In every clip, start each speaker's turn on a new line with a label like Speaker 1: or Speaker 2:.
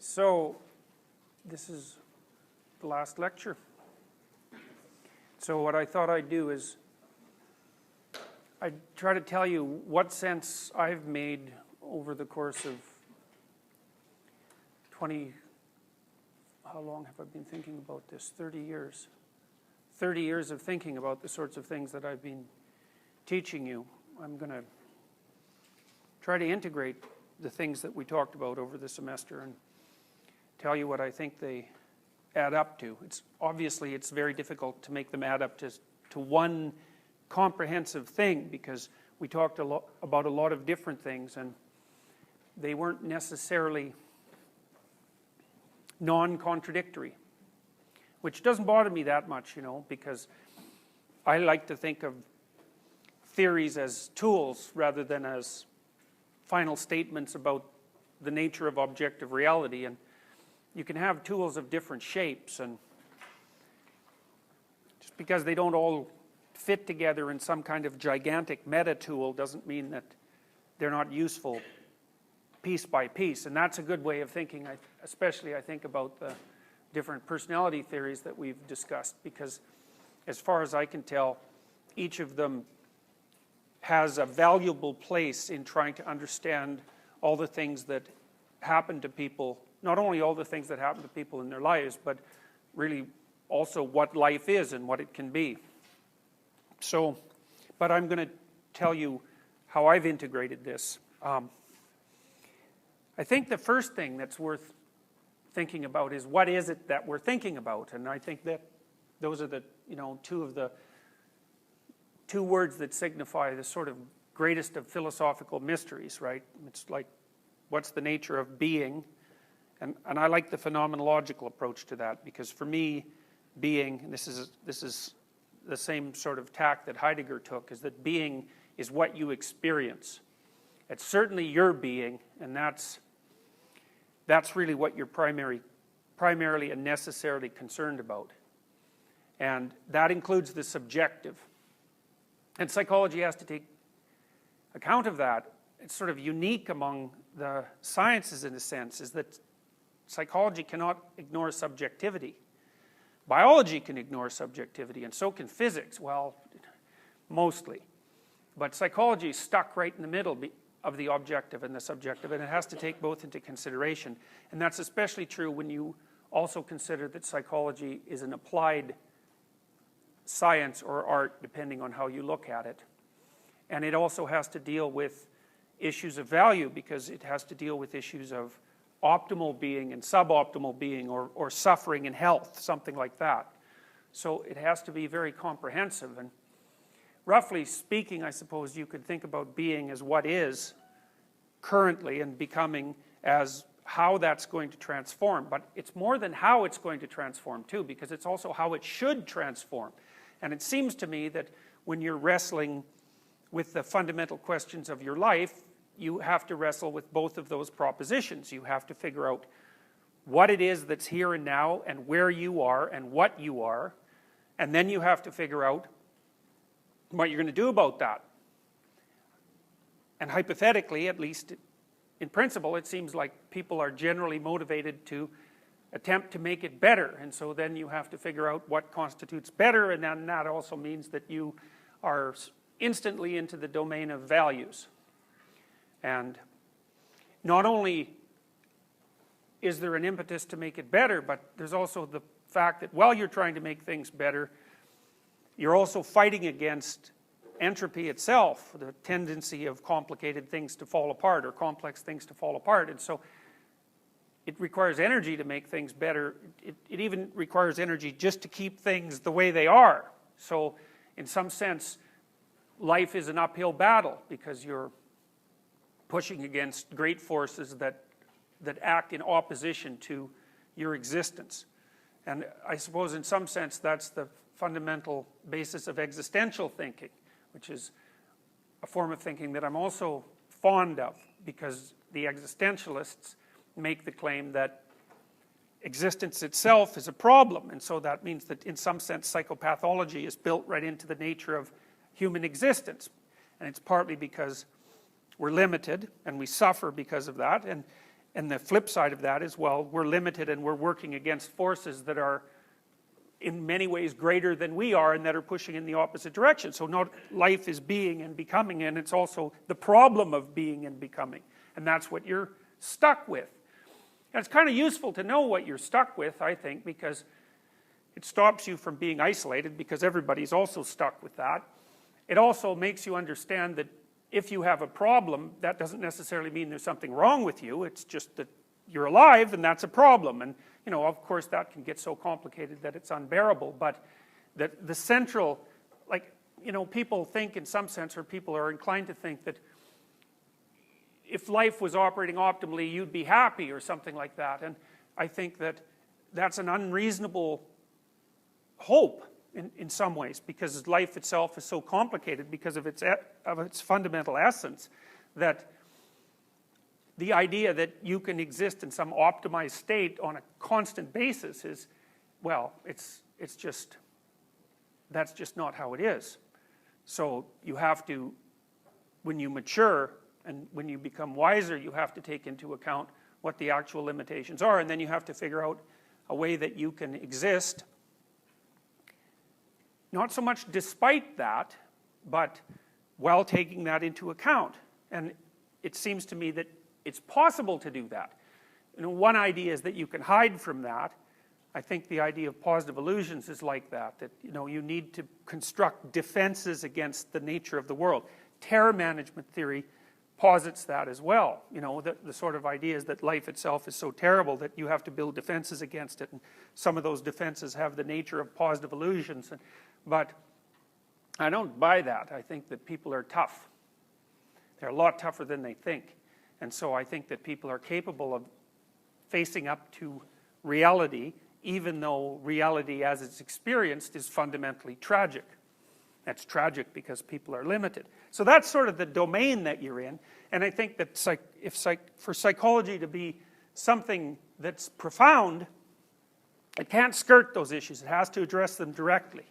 Speaker 1: So, this is the last lecture. So what I thought I'd do is I'd try to tell you what sense I've made over the course of 20, how long have I been thinking about this? 30 years. 30 years of thinking about the sorts of things that I've been teaching you. I'm going to try to integrate the things that we talked about over the semester and tell you what I think they add up to. Obviously it's very difficult to make them add up to one comprehensive thing, because we talked about a lot of different things and they weren't necessarily non-contradictory, which doesn't bother me that much, because I like to think of theories as tools rather than as final statements about the nature of objective reality. And you can have tools of different shapes, and just because they don't all fit together in some kind of gigantic meta tool doesn't mean that they're not useful piece by piece. And that's a good way of thinking, especially I think about the different personality theories that we've discussed, because as far as I can tell, each of them has a valuable place in trying to understand all the things that happen to people, not only all the things that happen to people in their lives, but really also what life is and what it can be. So, but I'm going to tell you how I've integrated this. I think the first thing that's worth thinking about is, what is it that we're thinking about? And I think that those are the, two words that signify the sort of greatest of philosophical mysteries, right? It's like, what's the nature of being? And I like the phenomenological approach to that, because for me, being, and this is the same sort of tack that Heidegger took, is that being is what you experience. It's certainly your being, and that's really what you're primarily and necessarily concerned about. And that includes the subjective. And psychology has to take account of that. It's sort of unique among the sciences in a sense, is that psychology cannot ignore subjectivity. Biology can ignore subjectivity, and so can physics, well, mostly. But psychology is stuck right in the middle of the objective and the subjective, and it has to take both into consideration. And that's especially true when you also consider that psychology is an applied science or art, depending on how you look at it. And it also has to deal with issues of value, because it has to deal with issues of optimal being and suboptimal being, or suffering and health, something like that. So it has to be very comprehensive. And roughly speaking, I suppose you could think about being as what is currently, and becoming as how that's going to transform. But it's more than how it's going to transform too, because it's also how it should transform. And it seems to me that when you're wrestling with the fundamental questions of your life, you have to wrestle with both of those propositions. You have to figure out what it is that's here and now, and where you are, and what you are. And then you have to figure out what you're going to do about that. And hypothetically, at least in principle, it seems like people are generally motivated to attempt to make it better. And so then you have to figure out what constitutes better, and then that also means that you are instantly into the domain of values. And not only is there an impetus to make it better, but there's also the fact that while you're trying to make things better, you're also fighting against entropy itself, the tendency of complicated things to fall apart, or complex things to fall apart. And so it requires energy to make things better. It even requires energy just to keep things the way they are. So in some sense, life is an uphill battle, because you're pushing against great forces that act in opposition to your existence. And I suppose in some sense that's the fundamental basis of existential thinking, which is a form of thinking that I'm also fond of, because the existentialists make the claim that existence itself is a problem. And so that means that in some sense psychopathology is built right into the nature of human existence. And it's partly because we're limited and we suffer because of that, and And the flip side of that is, well, we're limited and we're working against forces that are in many ways greater than we are and that are pushing in the opposite direction. So not life is being and becoming, and it's also the problem of being and becoming. And that's what you're stuck with. And it's kind of useful to know what you're stuck with, I think, because it stops you from being isolated, because everybody's also stuck with that. It also makes you understand that if you have a problem, that doesn't necessarily mean there's something wrong with you. It's just that you're alive, and that's a problem. And, you know, of course, that can get so complicated that it's unbearable. But the central, like, you know, people think in some sense, or people are inclined to think that if life was operating optimally, you'd be happy or something like that. And I think that that's an unreasonable hope in some ways, because life itself is so complicated because of its fundamental essence, that the idea that you can exist in some optimized state on a constant basis is, well, that's just not how it is. So you have to, when you mature and when you become wiser, you have to take into account what the actual limitations are, and then you have to figure out a way that you can exist, not so much despite that, but while taking that into account. And it seems to me that it's possible to do that. You know, one idea is that you can hide from that. I think the idea of positive illusions is like that, you know, you need to construct defenses against the nature of the world. Terror management theory posits that as well. You know, the sort of idea is that life itself is so terrible that you have to build defenses against it, and some of those defenses have the nature of positive illusions. But I don't buy that. I think that people are tough. They're a lot tougher than they think. And so I think that people are capable of facing up to reality, even though reality as it's experienced is fundamentally tragic. That's tragic because people are limited. So that's sort of the domain that you're in. And I think that for psychology to be something that's profound, it can't skirt those issues. It has to address them directly.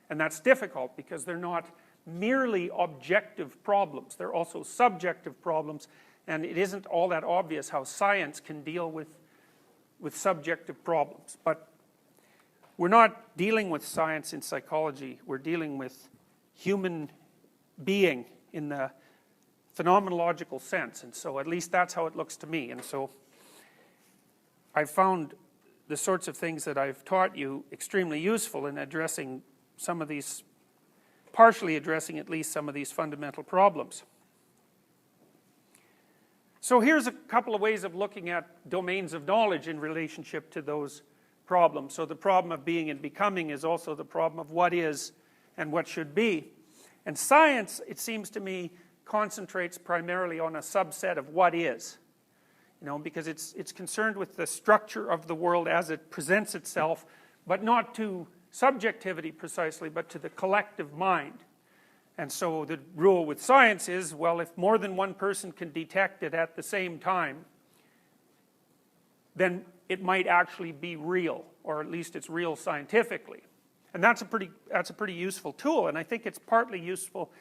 Speaker 1: And that's difficult because they're not merely objective problems. They're also subjective problems. And it isn't all that obvious how science can deal with subjective problems. But we're not dealing with science in psychology. We're dealing with human being in the phenomenological sense. And so at least that's how it looks to me. And so I've found the sorts of things that I've taught you extremely useful in addressing some of these, partially addressing at least some of these fundamental problems. So here's a couple of ways of looking at domains of knowledge in relationship to those problems. So the problem of being and becoming is also the problem of what is and what should be. And science, it seems to me, concentrates primarily on a subset of what is. You know, because it's concerned with the structure of the world as it presents itself, but not to subjectivity precisely, but to the collective mind. And so the rule with science is, well, if more than one person can detect it at the same time, then it might actually be real, or at least it's real scientifically. And that's a pretty useful tool, and I think it's partly useful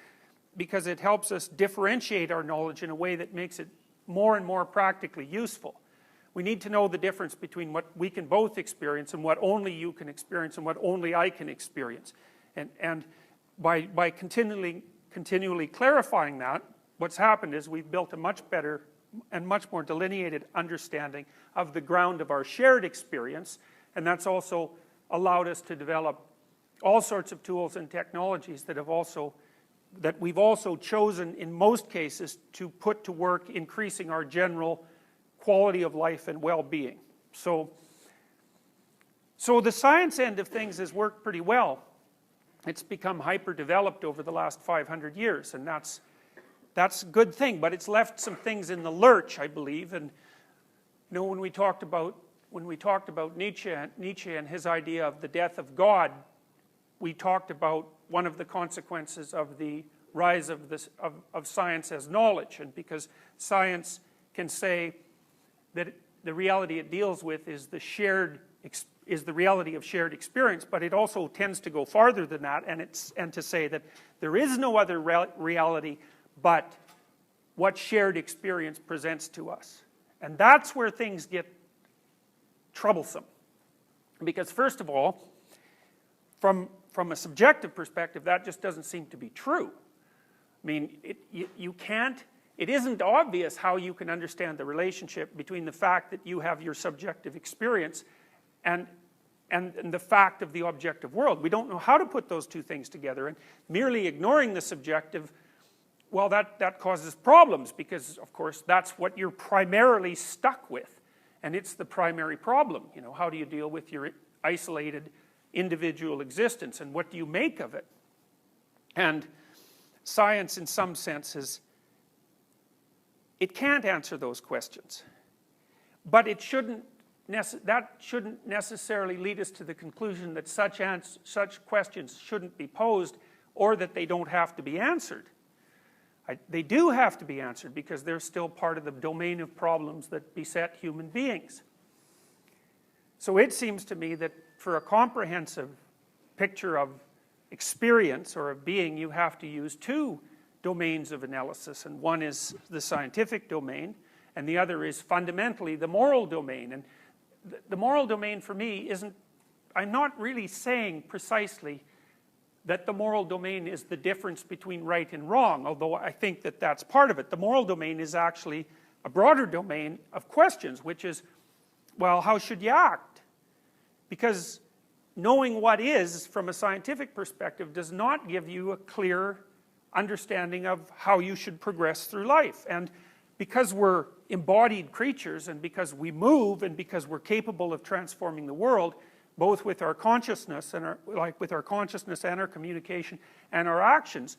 Speaker 1: because it helps us differentiate our knowledge in a way that makes it more and more practically useful. We need to know the difference between what we can both experience and what only you can experience and what only I can experience. And by continually clarifying that, what's happened is we've built a much better and much more delineated understanding of the ground of our shared experience, and that's also allowed us to develop all sorts of tools and technologies that we've also chosen in most cases to put to work increasing our general quality of life and well-being. So the science end of things has worked pretty well. It's become hyper-developed over the last 500 years, and that's a good thing, but it's left some things in the lurch, I believe. And you know, when we talked about Nietzsche and his idea of the death of God, we talked about one of the consequences of the rise of science as knowledge, and because science can say that the reality it deals with is the reality of shared experience, but it also tends to go farther than that, and to say that there is no other reality but what shared experience presents to us. And that's where things get troublesome. Because first of all, from a subjective perspective, that just doesn't seem to be true. I mean, you can't, it isn't obvious how you can understand the relationship between the fact that you have your subjective experience and the fact of the objective world. We don't know how to put those two things together, and merely ignoring the subjective, well, that causes problems, because of course that's what you're primarily stuck with, and it's the primary problem. You know, how do you deal with your isolated individual existence, and what do you make of it? And science, in some senses, it can't answer those questions, but it shouldn't. That shouldn't necessarily lead us to the conclusion that such questions shouldn't be posed, or that they don't have to be answered. They do have to be answered, because they're still part of the domain of problems that beset human beings. So it seems to me that for a comprehensive picture of experience or of being, you have to use two domains of analysis, and one is the scientific domain, and the other is fundamentally the moral domain. And the moral domain for me isn't, I'm not really saying precisely that the moral domain is the difference between right and wrong, although I think that that's part of it. The moral domain is actually a broader domain of questions, which is, well, how should you act? Because knowing what is, from a scientific perspective, does not give you a clear understanding of how you should progress through life. And because we're embodied creatures, and because we move, and because we're capable of transforming the world, both with our consciousness and our communication and our actions,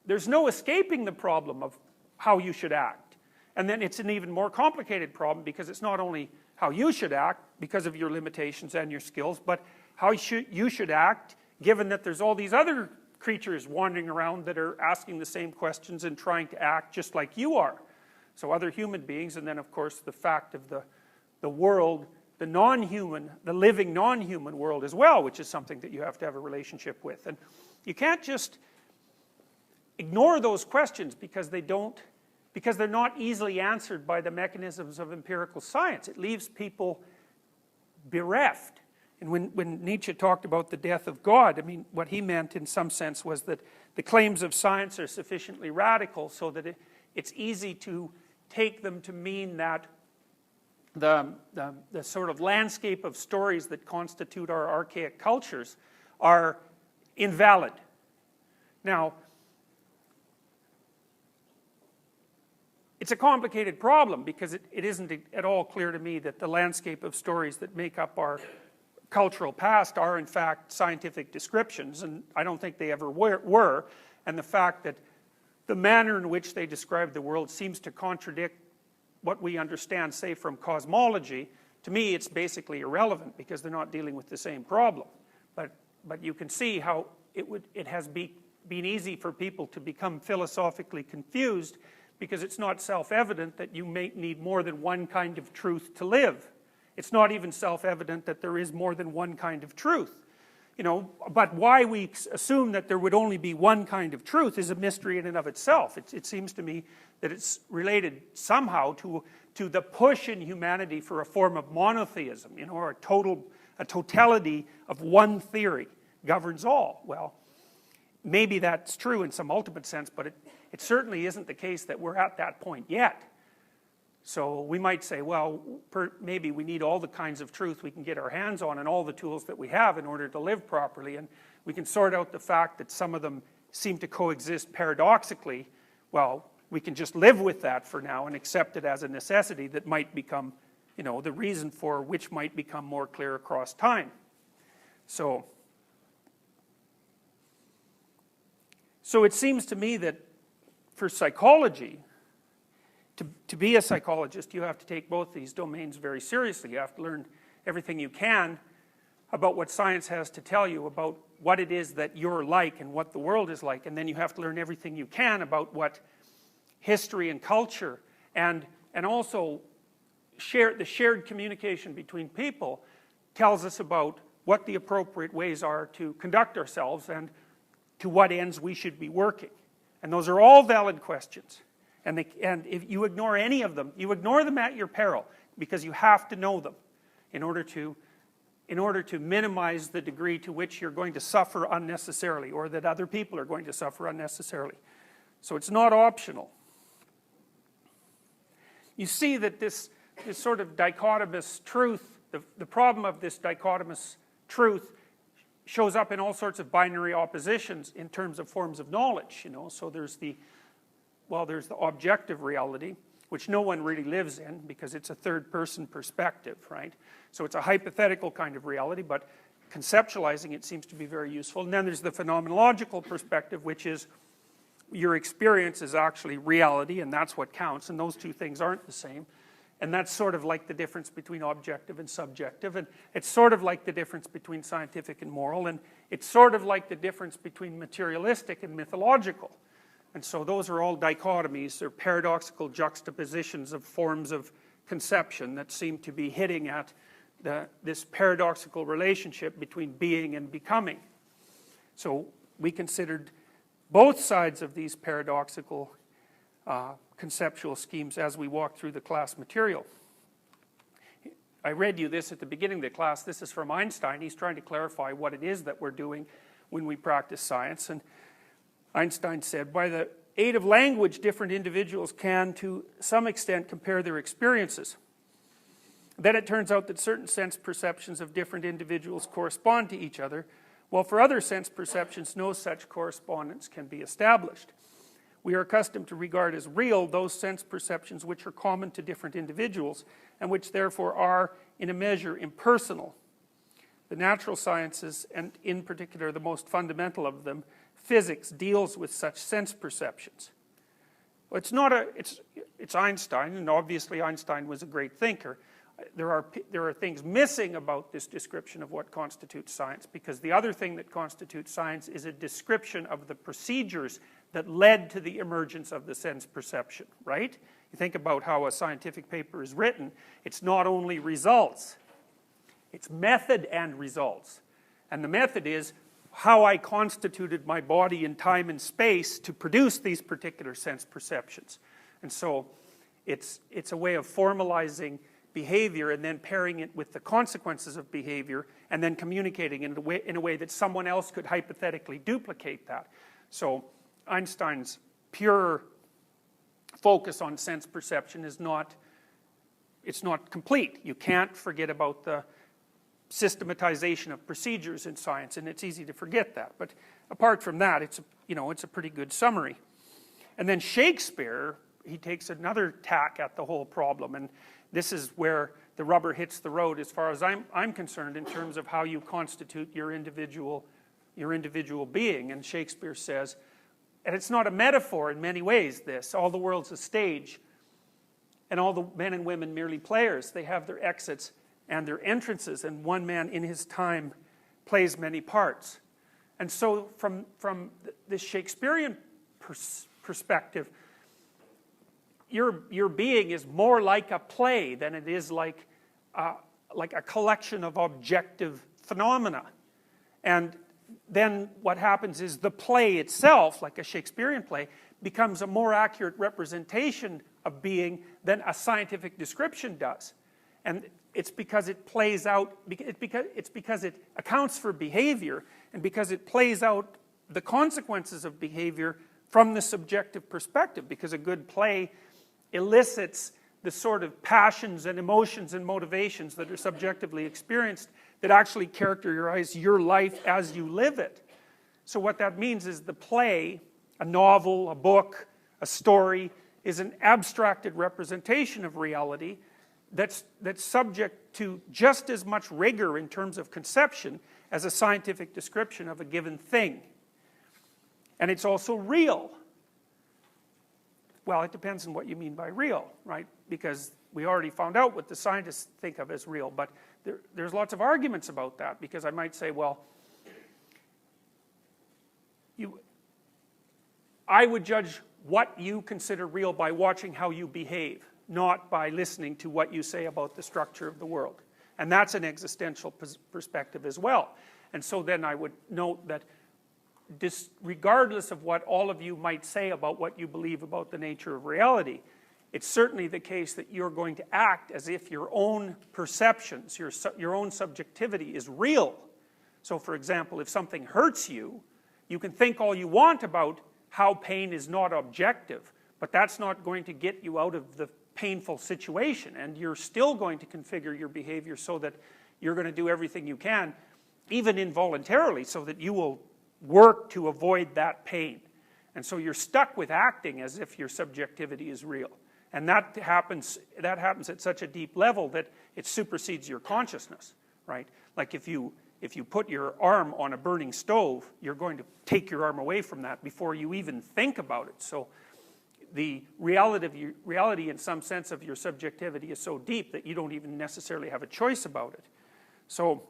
Speaker 1: there's no escaping the problem of how you should act. And then it's an even more complicated problem, because it's not only how you should act because of your limitations and your skills, but how you should act given that there's all these other creatures wandering around that are asking the same questions and trying to act just like you are. So other human beings, and then of course the fact of the world, the non-human, the living non-human world as well, which is something that you have to have a relationship with. And you can't just ignore those questions because they're not easily answered by the mechanisms of empirical science. It leaves people bereft. And when Nietzsche talked about the death of God, I mean, what he meant in some sense was that the claims of science are sufficiently radical so that it's easy to take them to mean that the sort of landscape of stories that constitute our archaic cultures are invalid. Now, it's a complicated problem, because it isn't at all clear to me that the landscape of stories that make up our cultural past are in fact scientific descriptions, and I don't think they ever were. And the fact that the manner in which they describe the world seems to contradict what we understand, say, from cosmology, to me it's basically irrelevant, because they're not dealing with the same problem. But you can see how it has been easy for people to become philosophically confused, because it's not self-evident that you may need more than one kind of truth to live. It's not even self-evident that there is more than one kind of truth. You know, but why we assume that there would only be one kind of truth is a mystery in and of itself. It seems to me that it's related somehow to the push in humanity for a form of monotheism, you know, or a totality of one theory governs all. Well, maybe that's true in some ultimate sense, but it certainly isn't the case that we're at that point yet. So we might say, well, maybe we need all the kinds of truth we can get our hands on and all the tools that we have in order to live properly, and we can sort out the fact that some of them seem to coexist paradoxically. Well, we can just live with that for now and accept it as a necessity that might become, you know, the reason for which might become more clear across time. So it seems to me that for psychology, to be a psychologist, you have to take both these domains very seriously. You have to learn everything you can about what science has to tell you about what it is that you're like and what the world is like, and then you have to learn everything you can about what history and culture and also the shared communication between people tells us about what the appropriate ways are to conduct ourselves and to what ends we should be working. And those are all valid questions. And if you ignore any of them, you ignore them at your peril, because you have to know them in order to minimize the degree to which you're going to suffer unnecessarily, or that other people are going to suffer unnecessarily. So it's not optional. You see that this sort of dichotomous truth, the problem of this dichotomous truth shows up in all sorts of binary oppositions in terms of forms of knowledge, you know. So there's the objective reality, which no one really lives in because it's a third-person perspective, right? So it's a hypothetical kind of reality, but conceptualizing it seems to be very useful. And then there's the phenomenological perspective, which is your experience is actually reality, and that's what counts, and those two things aren't the same. And that's sort of like the difference between objective and subjective, and it's sort of like the difference between scientific and moral, and it's sort of like the difference between materialistic and mythological. And so those are all dichotomies, or paradoxical juxtapositions of forms of conception that seem to be hitting at this paradoxical relationship between being and becoming. So we considered both sides of these paradoxical conceptual schemes as we walk through the class material. I read you this at the beginning of the class. This is from Einstein. He's trying to clarify what it is that we're doing when we practice science. And Einstein said, by the aid of language, different individuals can, to some extent, compare their experiences. Then it turns out that certain sense perceptions of different individuals correspond to each other, while for other sense perceptions, no such correspondence can be established. We are accustomed to regard as real those sense perceptions which are common to different individuals, and which therefore are, in a measure, impersonal. The natural sciences, and in particular the most fundamental of them, physics, deals with such sense perceptions. Well, it's Einstein, and obviously Einstein was a great thinker. There are things missing about this description of what constitutes science, because the other thing that constitutes science is a description of the procedures that led to the emergence of the sense perception, right? You think about how a scientific paper is written. It's not only results, it's method and results. And the method is how I constituted my body in time and space to produce these particular sense perceptions. And so it's a way of formalizing behavior and then pairing it with the consequences of behavior and then communicating in a way that someone else could hypothetically duplicate that. So Einstein's pure focus on sense perception is not complete. You can't forget about the systematization of procedures in science, and it's easy to forget that. But apart from that, it's a pretty good summary. And then Shakespeare, he takes another tack at the whole problem, and this is where the rubber hits the road as far as I'm concerned in terms of how you constitute your individual being. And Shakespeare says, and it's not a metaphor in many ways, this, all the world's a stage, and all the men and women merely players. They have their exits and their entrances, and one man in his time plays many parts. And so from this Shakespearean perspective, your being is more like a play than it is like a collection of objective phenomena. And then what happens is the play itself, like a Shakespearean play, becomes a more accurate representation of being than a scientific description does. And it's because it plays out, it's because it accounts for behavior, and because it plays out the consequences of behavior from the subjective perspective, because a good play elicits the sort of passions and emotions and motivations that are subjectively experienced that actually characterize your life as you live it. So what that means is the play, a novel, a book, a story, is an abstracted representation of reality that's subject to just as much rigor in terms of conception as a scientific description of a given thing. And it's also real. Well, it depends on what you mean by real, right? Because we already found out what the scientists think of as real, but there's lots of arguments about that, because I might say, well, I would judge what you consider real by watching how you behave, not by listening to what you say about the structure of the world. And that's an existential perspective as well. And so then I would note that regardless of what all of you might say about what you believe about the nature of reality, it's certainly the case that you're going to act as if your own perceptions, your own subjectivity is real. So for example, if something hurts you, you can think all you want about how pain is not objective, but that's not going to get you out of the painful situation, and you're still going to configure your behavior so that you're going to do everything you can, even involuntarily, so that you will work to avoid that pain. And so you're stuck with acting as if your subjectivity is real. And that happens at such a deep level that it supersedes your consciousness, right? Like if you put your arm on a burning stove, you're going to take your arm away from that before you even think about it. So the reality in some sense of your subjectivity is so deep that you don't even necessarily have a choice about it. So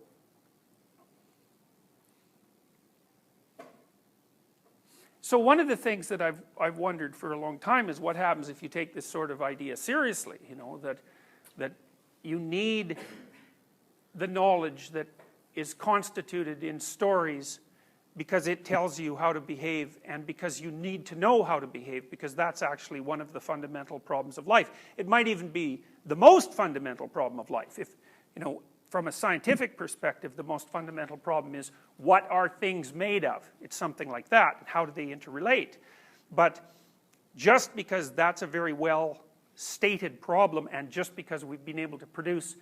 Speaker 1: one of the things that I've wondered for a long time is what happens if you take this sort of idea seriously, you know, that you need the knowledge that is constituted in stories because it tells you how to behave, and because you need to know how to behave, because that's actually one of the fundamental problems of life. It might even be the most fundamental problem of life. If, you know, from a scientific perspective, the most fundamental problem is, what are things made of? It's something like that. How do they interrelate? But just because that's a very well stated problem, and just because we've been able to produce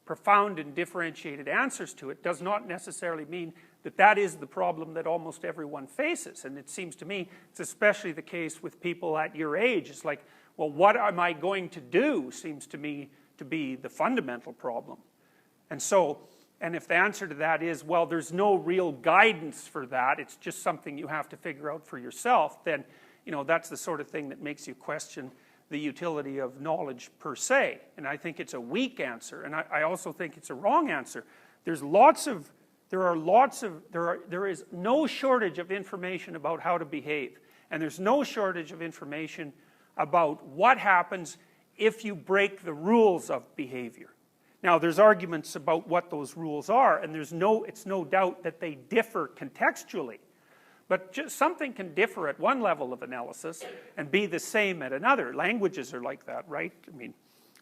Speaker 1: profound and differentiated answers to it, does not necessarily mean that that is the problem that almost everyone faces. And it seems to me it's especially the case with people at your age. It's like, well, what am I going to do seems to me to be the fundamental problem. And so, and if the answer to that is, well, there's no real guidance for that, it's just something you have to figure out for yourself, then, you know, that's the sort of thing that makes you question the utility of knowledge per se. And I think it's a weak answer, and I also think it's a wrong answer. There is no shortage of information about how to behave, and there's no shortage of information about what happens if you break the rules of behavior. Now, there's arguments about what those rules are, and it's no doubt that they differ contextually. But just something can differ at one level of analysis and be the same at another. Languages are like that, right? I mean,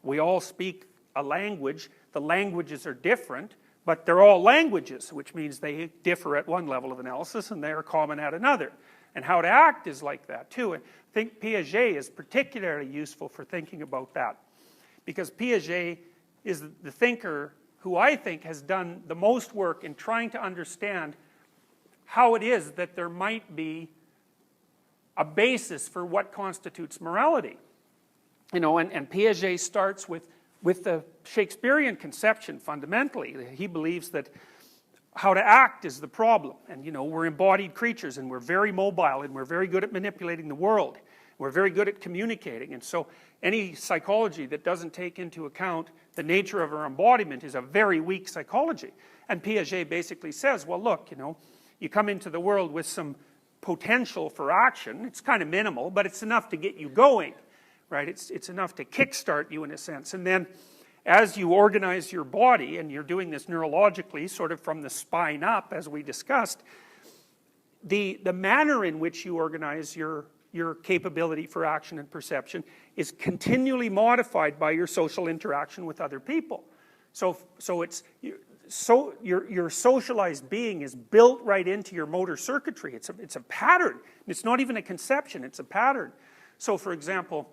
Speaker 1: we all speak a language. The languages are different, but they're all languages, which means they differ at one level of analysis and they are common at another. And how to act is like that too. And I think Piaget is particularly useful for thinking about that, because Piaget is the thinker who I think has done the most work in trying to understand how it is that there might be a basis for what constitutes morality. You know, and Piaget starts with the Shakespearean conception fundamentally. He believes that how to act is the problem. And, you know, we're embodied creatures, and we're very mobile, and we're very good at manipulating the world. We're very good at communicating. And so any psychology that doesn't take into account the nature of our embodiment is a very weak psychology. And Piaget basically says, well, look, you know, you come into the world with some potential for action. It's kind of minimal, but it's enough to get you going, right? It's enough to kickstart you in a sense. And then as you organize your body, and you're doing this neurologically, sort of from the spine up, as we discussed, the manner in which you organize your capability for action and perception is continually modified by your social interaction with other people. So your socialized being is built right into your motor circuitry. It's a pattern. It's not even a conception, it's a pattern. So for example,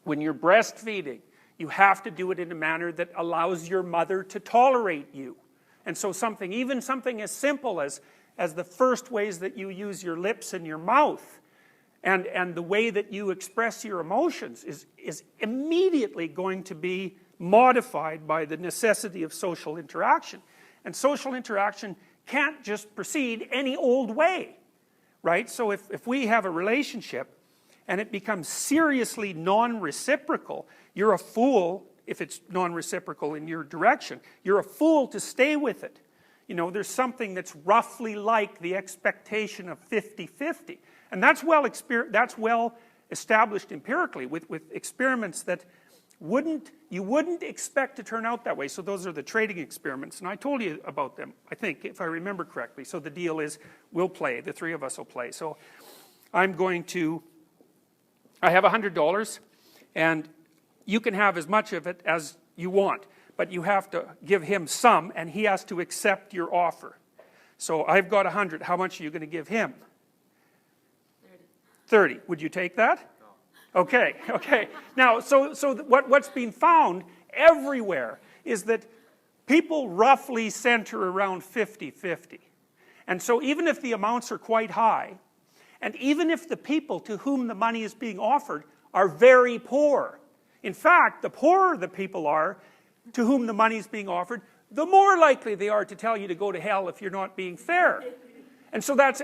Speaker 1: when you're breastfeeding, you have to do it in a manner that allows your mother to tolerate you. And so even something as simple as the first ways that you use your lips and your mouth, and the way that you express your emotions is immediately going to be modified by the necessity of social interaction. And social interaction can't just proceed any old way, right? So if we have a relationship and it becomes seriously non-reciprocal, you're a fool if it's non-reciprocal in your direction. You're a fool to stay with it. You know, there's something that's roughly like the expectation of 50-50. And that's well established empirically with experiments that you wouldn't expect to turn out that way. So those are the trading experiments, and I told you about them, I think, if I remember correctly. So the deal is, we'll play, the three of us will play. So I have $100, and you can have as much of it as you want, but you have to give him some, and he has to accept your offer. So I've got 100, how much are you going to give him? 30. Would you take that? Okay, okay. Now, so what's been found everywhere is that people roughly center around 50-50. And so even if the amounts are quite high, and even if the people to whom the money is being offered are very poor, in fact, the poorer the people are to whom the money is being offered, the more likely they are to tell you to go to hell if you're not being fair. And so that's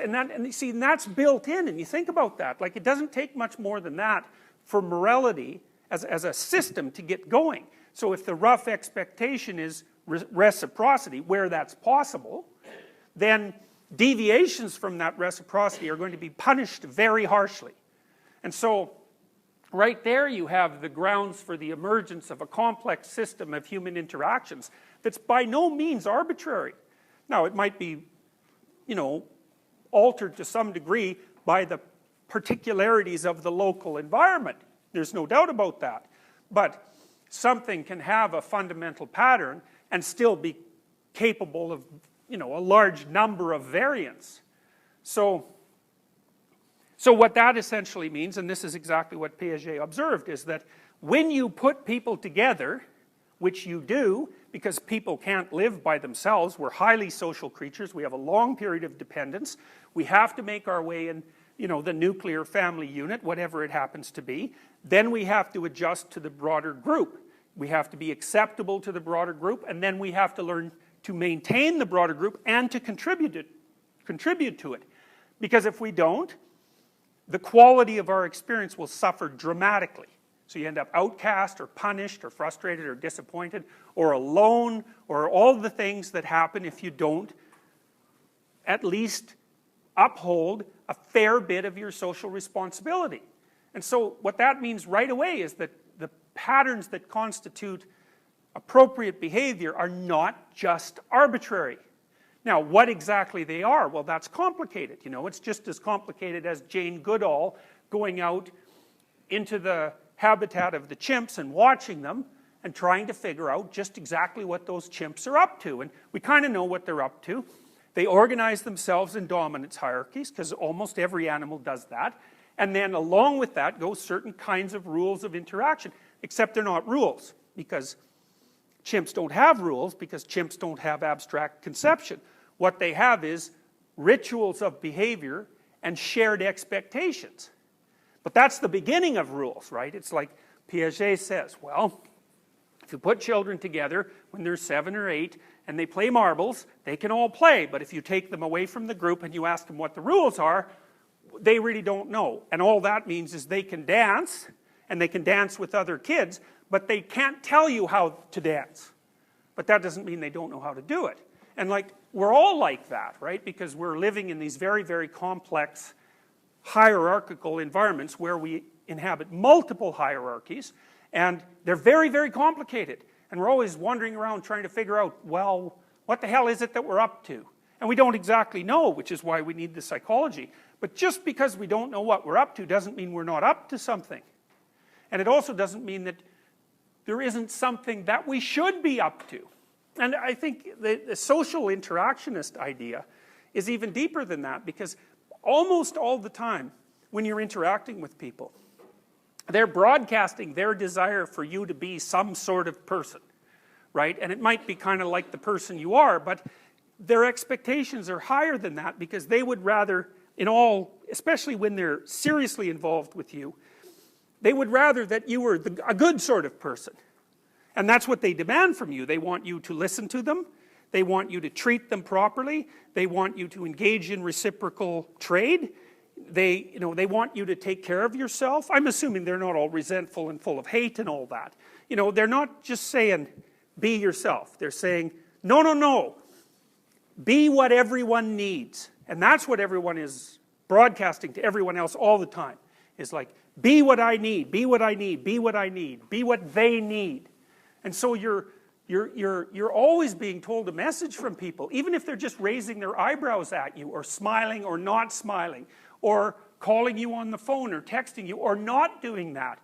Speaker 1: built in, and you think about that. Like, it doesn't take much more than that for morality as a system to get going. So if the rough expectation is reciprocity, where that's possible, then deviations from that reciprocity are going to be punished very harshly. And so right there you have the grounds for the emergence of a complex system of human interactions that's by no means arbitrary. Now, it might be, altered to some degree by the particularities of the local environment. There's no doubt about that. But something can have a fundamental pattern and still be capable of, a large number of variants. So what that essentially means, and this is exactly what Piaget observed, is that when you put people together, which you do, because people can't live by themselves, we're highly social creatures, we have a long period of dependence, we have to make our way in, the nuclear family unit, whatever it happens to be, then we have to adjust to the broader group. We have to be acceptable to the broader group, and then we have to learn to maintain the broader group and to contribute to it. Because if we don't, the quality of our experience will suffer dramatically. So you end up outcast or punished or frustrated or disappointed or alone, or all the things that happen if you don't at least uphold a fair bit of your social responsibility. And so what that means right away is that the patterns that constitute appropriate behavior are not just arbitrary. Now, what exactly they are, well, that's complicated. It's just as complicated as Jane Goodall going out into the habitat of the chimps and watching them and trying to figure out just exactly what those chimps are up to. And we kind of know what they're up to. They organize themselves in dominance hierarchies, because almost every animal does that. And then along with that go certain kinds of rules of interaction, except they're not rules, because chimps don't have rules, because chimps don't have abstract conception. What they have is rituals of behavior and shared expectations. But that's the beginning of rules, right? It's like Piaget says, well, if you put children together when they're 7 or 8 and they play marbles, they can all play. But if you take them away from the group and you ask them what the rules are, they really don't know. And all that means is they can dance, and they can dance with other kids, but they can't tell you how to dance. But that doesn't mean they don't know how to do it. And we're all like that, right? Because we're living in these very, very complex hierarchical environments where we inhabit multiple hierarchies, and they're very, very complicated. And we're always wandering around trying to figure out, well, what the hell is it that we're up to? And we don't exactly know, which is why we need the psychology. But just because we don't know what we're up to doesn't mean we're not up to something. And it also doesn't mean that there isn't something that we should be up to. And I think the social interactionist idea is even deeper than that, because almost all the time when you're interacting with people, they're broadcasting their desire for you to be some sort of person, right? And it might be kind of like the person you are, but their expectations are higher than that, because they would rather, especially when they're seriously involved with you, they would rather that you were a good sort of person. And that's what they demand from you. They want you to listen to them. They want you to treat them properly. They want you to engage in reciprocal trade. They want you to take care of yourself. I'm assuming they're not all resentful and full of hate and all that. They're not just saying, be yourself. They're saying, no, no, no. Be what everyone needs. And that's what everyone is broadcasting to everyone else all the time. is like, be what I need, be what I need, be what I need, be what they need. And so you're always being told a message from people, even if they're just raising their eyebrows at you, or smiling or not smiling, or calling you on the phone or texting you, or not doing that.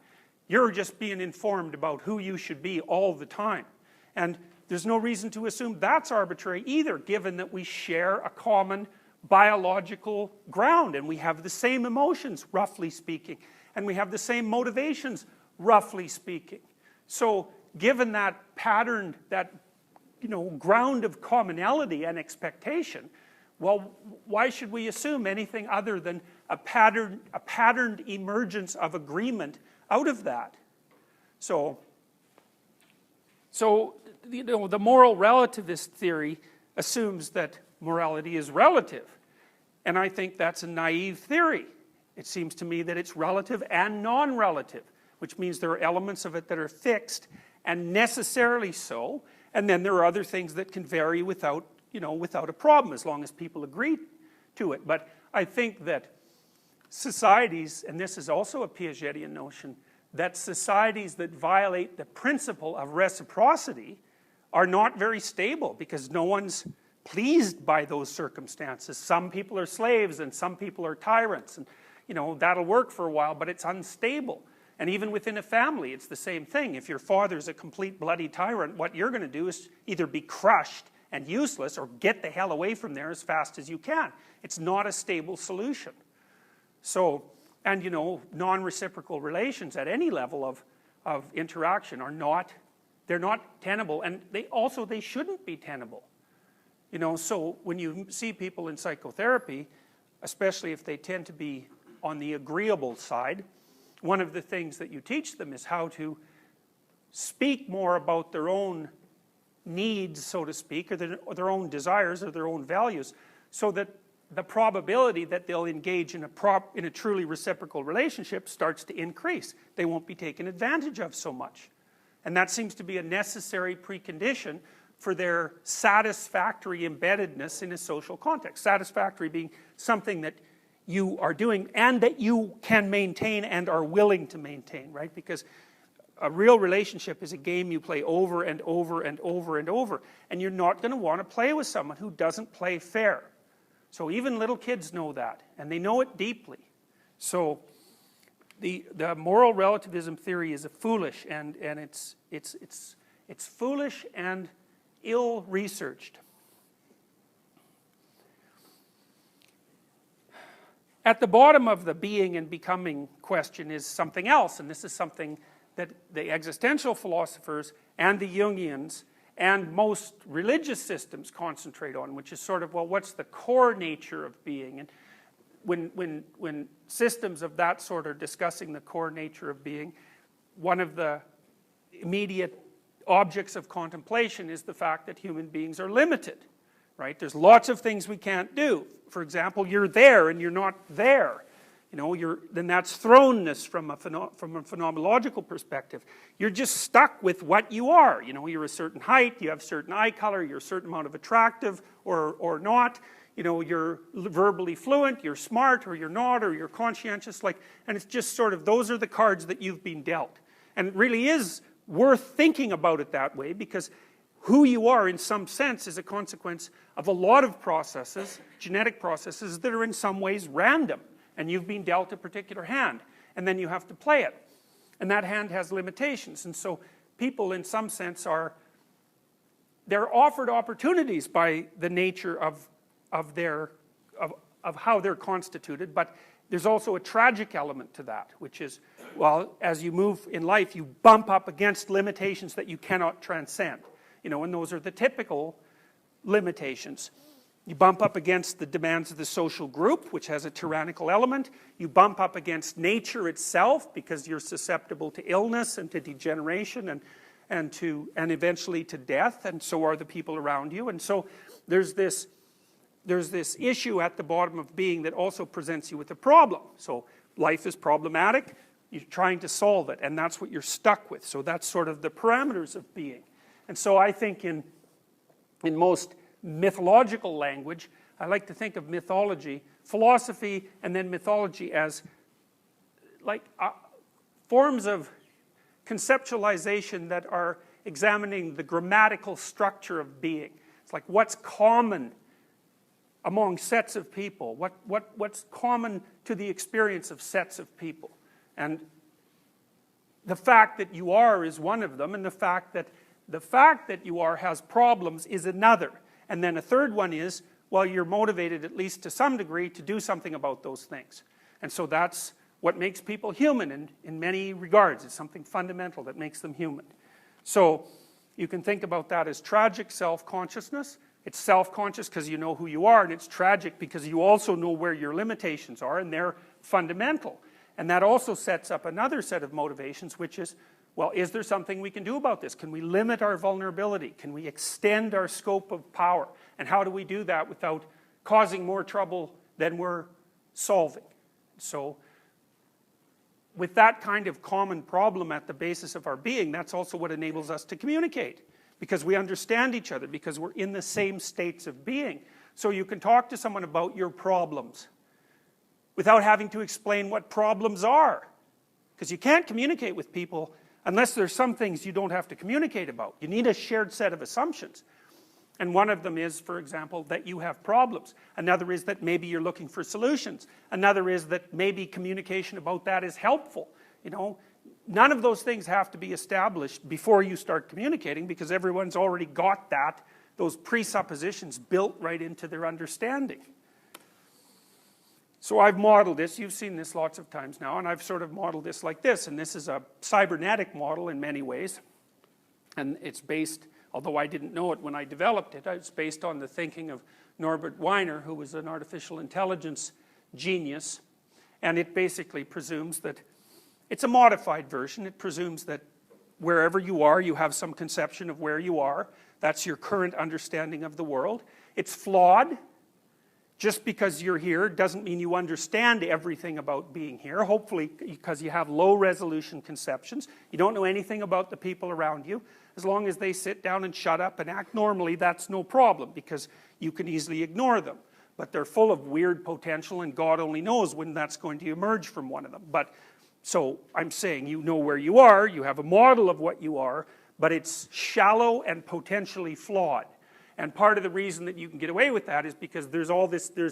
Speaker 1: You're just being informed about who you should be all the time. And there's no reason to assume that's arbitrary either, given that we share a common biological ground, and we have the same emotions, roughly speaking, and we have the same motivations, roughly speaking. So given that pattern, that ground of commonality and expectation, well, why should we assume anything other than a patterned emergence of agreement out of that? So the moral relativist theory assumes that morality is relative. And I think that's a naive theory. It seems to me that it's relative and non-relative, which means there are elements of it that are fixed and necessarily so, and then there are other things that can vary without a problem, as long as people agree to it. But I think that societies, and this is also a Piagetian notion, that societies that violate the principle of reciprocity are not very stable, because no one's pleased by those circumstances. Some people are slaves and some people are tyrants, and that'll work for a while, but it's unstable. And even within a family, it's the same thing. If your father's a complete bloody tyrant, what you're going to do is either be crushed and useless, or get the hell away from there as fast as you can. It's not a stable solution. So, and non-reciprocal relations at any level of interaction they're not tenable, and they shouldn't be tenable. So when you see people in psychotherapy, especially if they tend to be on the agreeable side, one of the things that you teach them is how to speak more about their own needs, so to speak, or their own desires or their own values, so that the probability that they'll engage in a truly reciprocal relationship starts to increase. They won't be taken advantage of so much. And that seems to be a necessary precondition for their satisfactory embeddedness in a social context. Satisfactory being something that you are doing and that you can maintain and are willing to maintain, right? Because a real relationship is a game you play over and over and over and over. And you're not going to want to play with someone who doesn't play fair. So even little kids know that, and they know it deeply. So the moral relativism theory is foolish, and it's foolish and ill-researched. At the bottom of the being and becoming question is something else, and this is something that the existential philosophers and the Jungians and most religious systems concentrate on, which is sort of, well, what's the core nature of being? And when systems of that sort are discussing the core nature of being, one of the immediate objects of contemplation is the fact that human beings are limited, right? There's lots of things we can't do. For example, you're there and you're not there. Then that's thrownness from a phenomenological perspective. You're just stuck with what you are. You're a certain height, you have certain eye color, you're a certain amount of attractive or not. You're verbally fluent, you're smart or you're not, or you're conscientious. And it's just sort of, those are the cards that you've been dealt. And it really is worth thinking about it that way, because who you are in some sense is a consequence of a lot of processes, genetic processes, that are in some ways random. And you've been dealt a particular hand, and then you have to play it. And that hand has limitations. And so people in some sense they're offered opportunities by the nature of how they're constituted, but there's also a tragic element to that, which is, well, as you move in life, you bump up against limitations that you cannot transcend. And those are the typical limitations. You bump up against the demands of the social group, which has a tyrannical element. You bump up against nature itself, because you're susceptible to illness and to degeneration and eventually to death, and so are the people around you. And so there's this issue at the bottom of being that also presents you with a problem. So life is problematic, you're trying to solve it, and that's what you're stuck with. So that's sort of the parameters of being. And so I think in most mythological language, I like to think of mythology, philosophy, and then mythology as forms of conceptualization that are examining the grammatical structure of being. It's like what's common among sets of people, what's common to the experience of sets of people. And the fact that you are is one of them, and the fact that you are has problems is another. And then a third one is, well, you're motivated, at least to some degree, to do something about those things. And so that's what makes people human in many regards. It's something fundamental that makes them human. So you can think about that as tragic self-consciousness. It's self-conscious because you know who you are, and it's tragic because you also know where your limitations are, and they're fundamental. And that also sets up another set of motivations, which is, well, is there something we can do about this? Can we limit our vulnerability? Can we extend our scope of power? And how do we do that without causing more trouble than we're solving? So, with that kind of common problem at the basis of our being, that's also what enables us to communicate. Because we understand each other, because we're in the same states of being. So you can talk to someone about your problems without having to explain what problems are. Because you can't communicate with people unless there's some things you don't have to communicate about. You need a shared set of assumptions. And one of them is, for example, that you have problems. Another is that maybe you're looking for solutions. Another is that maybe communication about that is helpful. You know, none of those things have to be established before you start communicating, because everyone's already got those presuppositions built right into their understanding. So I've modeled this, you've seen this lots of times now, and I've sort of modeled this like this, and this is a cybernetic model in many ways. And it's based, although I didn't know it when I developed it, it's based on the thinking of Norbert Wiener, who was an artificial intelligence genius. And it basically presumes that, it's a modified version, it presumes that wherever you are, you have some conception of where you are. That's your current understanding of the world. It's flawed. Just because you're here doesn't mean you understand everything about being here, hopefully because you have low resolution conceptions. You don't know anything about the people around you. As long as they sit down and shut up and act normally, that's no problem, because you can easily ignore them. But they're full of weird potential, and God only knows when that's going to emerge from one of them. So I'm saying you know where you are, you have a model of what you are, but it's shallow and potentially flawed. And part of the reason that you can get away with that is because there's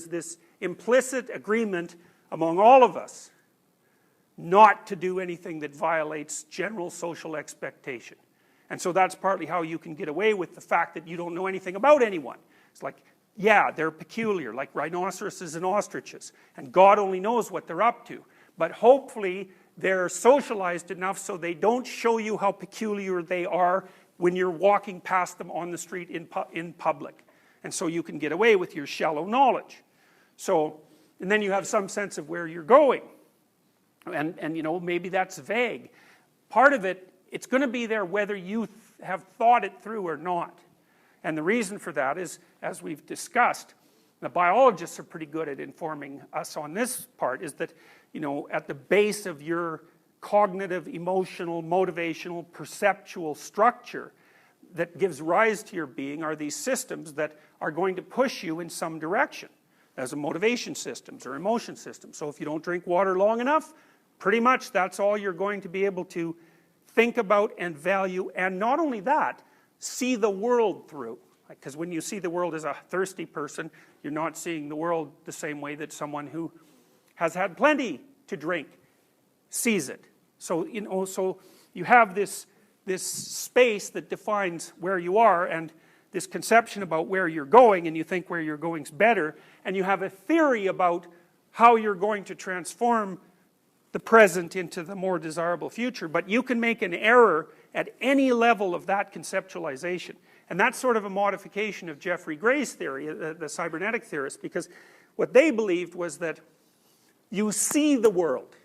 Speaker 1: this implicit agreement among all of us not to do anything that violates general social expectation. And so that's partly how you can get away with the fact that you don't know anything about anyone. It's like, yeah, they're peculiar, like rhinoceroses and ostriches, and God only knows what they're up to. But hopefully they're socialized enough so they don't show you how peculiar they are when you're walking past them on the street in public. And so you can get away with your shallow knowledge. So, and then you have some sense of where you're going. And you know, maybe that's vague. Part of it, it's going to be there whether you have thought it through or not. And the reason for that is, as we've discussed, the biologists are pretty good at informing us on this part, is that, you know, at the base of your cognitive, emotional, motivational, perceptual structure that gives rise to your being are these systems that are going to push you in some direction, as a motivation systems or emotion systems. So if you don't drink water long enough, pretty much that's all you're going to be able to think about and value, and not only that, see the world through. Because when you see the world as a thirsty person, you're not seeing the world the same way that someone who has had plenty to drink sees it. So, you know, so you have this space that defines where you are, and this conception about where you're going, and you think where you're going is better, and you have a theory about how you're going to transform the present into the more desirable future. But you can make an error at any level of that conceptualization. And that's sort of a modification of Jeffrey Gray's theory, the cybernetic theorist, because what they believed was that you see the world.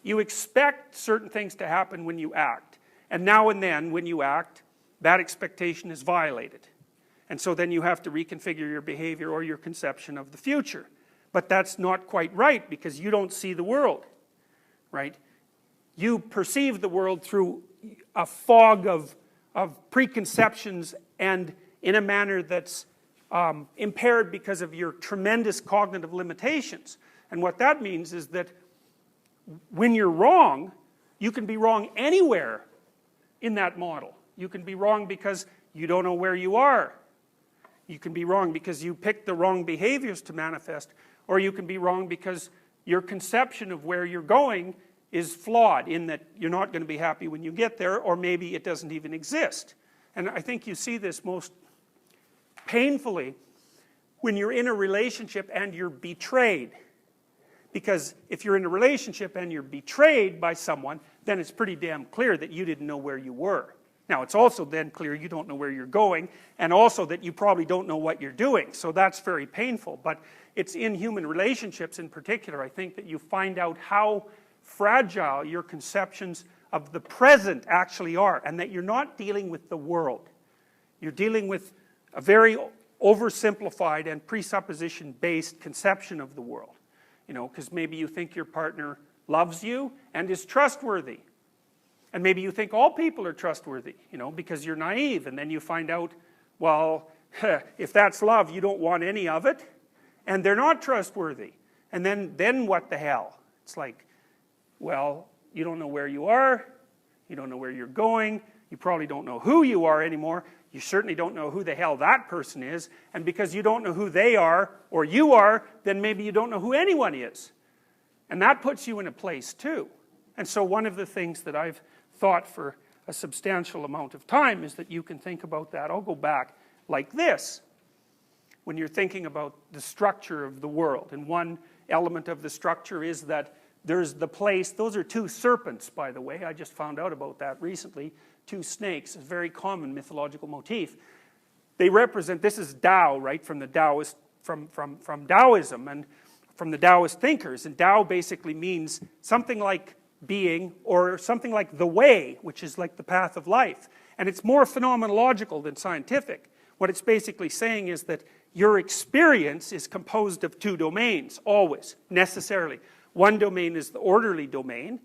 Speaker 1: You expect certain things to happen when you act. And now and then, when you act, that expectation is violated. And so then you have to reconfigure your behavior or your conception of the future. But that's not quite right, because you don't see the world, right? You perceive the world through a fog of preconceptions, and in a manner that's impaired because of your tremendous cognitive limitations. And what that means is that when you're wrong, you can be wrong anywhere in that model. You can be wrong because you don't know where you are. You can be wrong because you picked the wrong behaviors to manifest, or you can be wrong because your conception of where you're going is flawed in that you're not going to be happy when you get there, or maybe it doesn't even exist. And I think you see this most painfully when you're in a relationship and you're betrayed. Because if you're in a relationship and you're betrayed by someone, then it's pretty damn clear that you didn't know where you were. Now, it's also then clear you don't know where you're going, and also that you probably don't know what you're doing. So that's very painful. But it's in human relationships in particular, I think, that you find out how fragile your conceptions of the present actually are, and that you're not dealing with the world. You're dealing with a very oversimplified and presupposition-based conception of the world. You know, because maybe you think your partner loves you and is trustworthy. And maybe you think all people are trustworthy, you know, because you're naive. And then you find out, well, if that's love, you don't want any of it. And they're not trustworthy. And then what the hell? It's like, well, you don't know where you are. You don't know where you're going. You probably don't know who you are anymore. You certainly don't know who the hell that person is. And because you don't know who they are, or you are, then maybe you don't know who anyone is. And that puts you in a place too. And so one of the things that I've thought for a substantial amount of time is that you can think about that. I'll go back like this. When you're thinking about the structure of the world, and one element of the structure is that there's the place, those are two serpents, by the way, I just found out about that recently, two snakes, a very common mythological motif. They represent, this is Tao, right, from the Taoist, from Taoism, and from the Taoist thinkers, and Tao basically means something like being, or something like the way, which is like the path of life. And it's more phenomenological than scientific. What it's basically saying is that your experience is composed of two domains, always, necessarily. One domain is the orderly domain,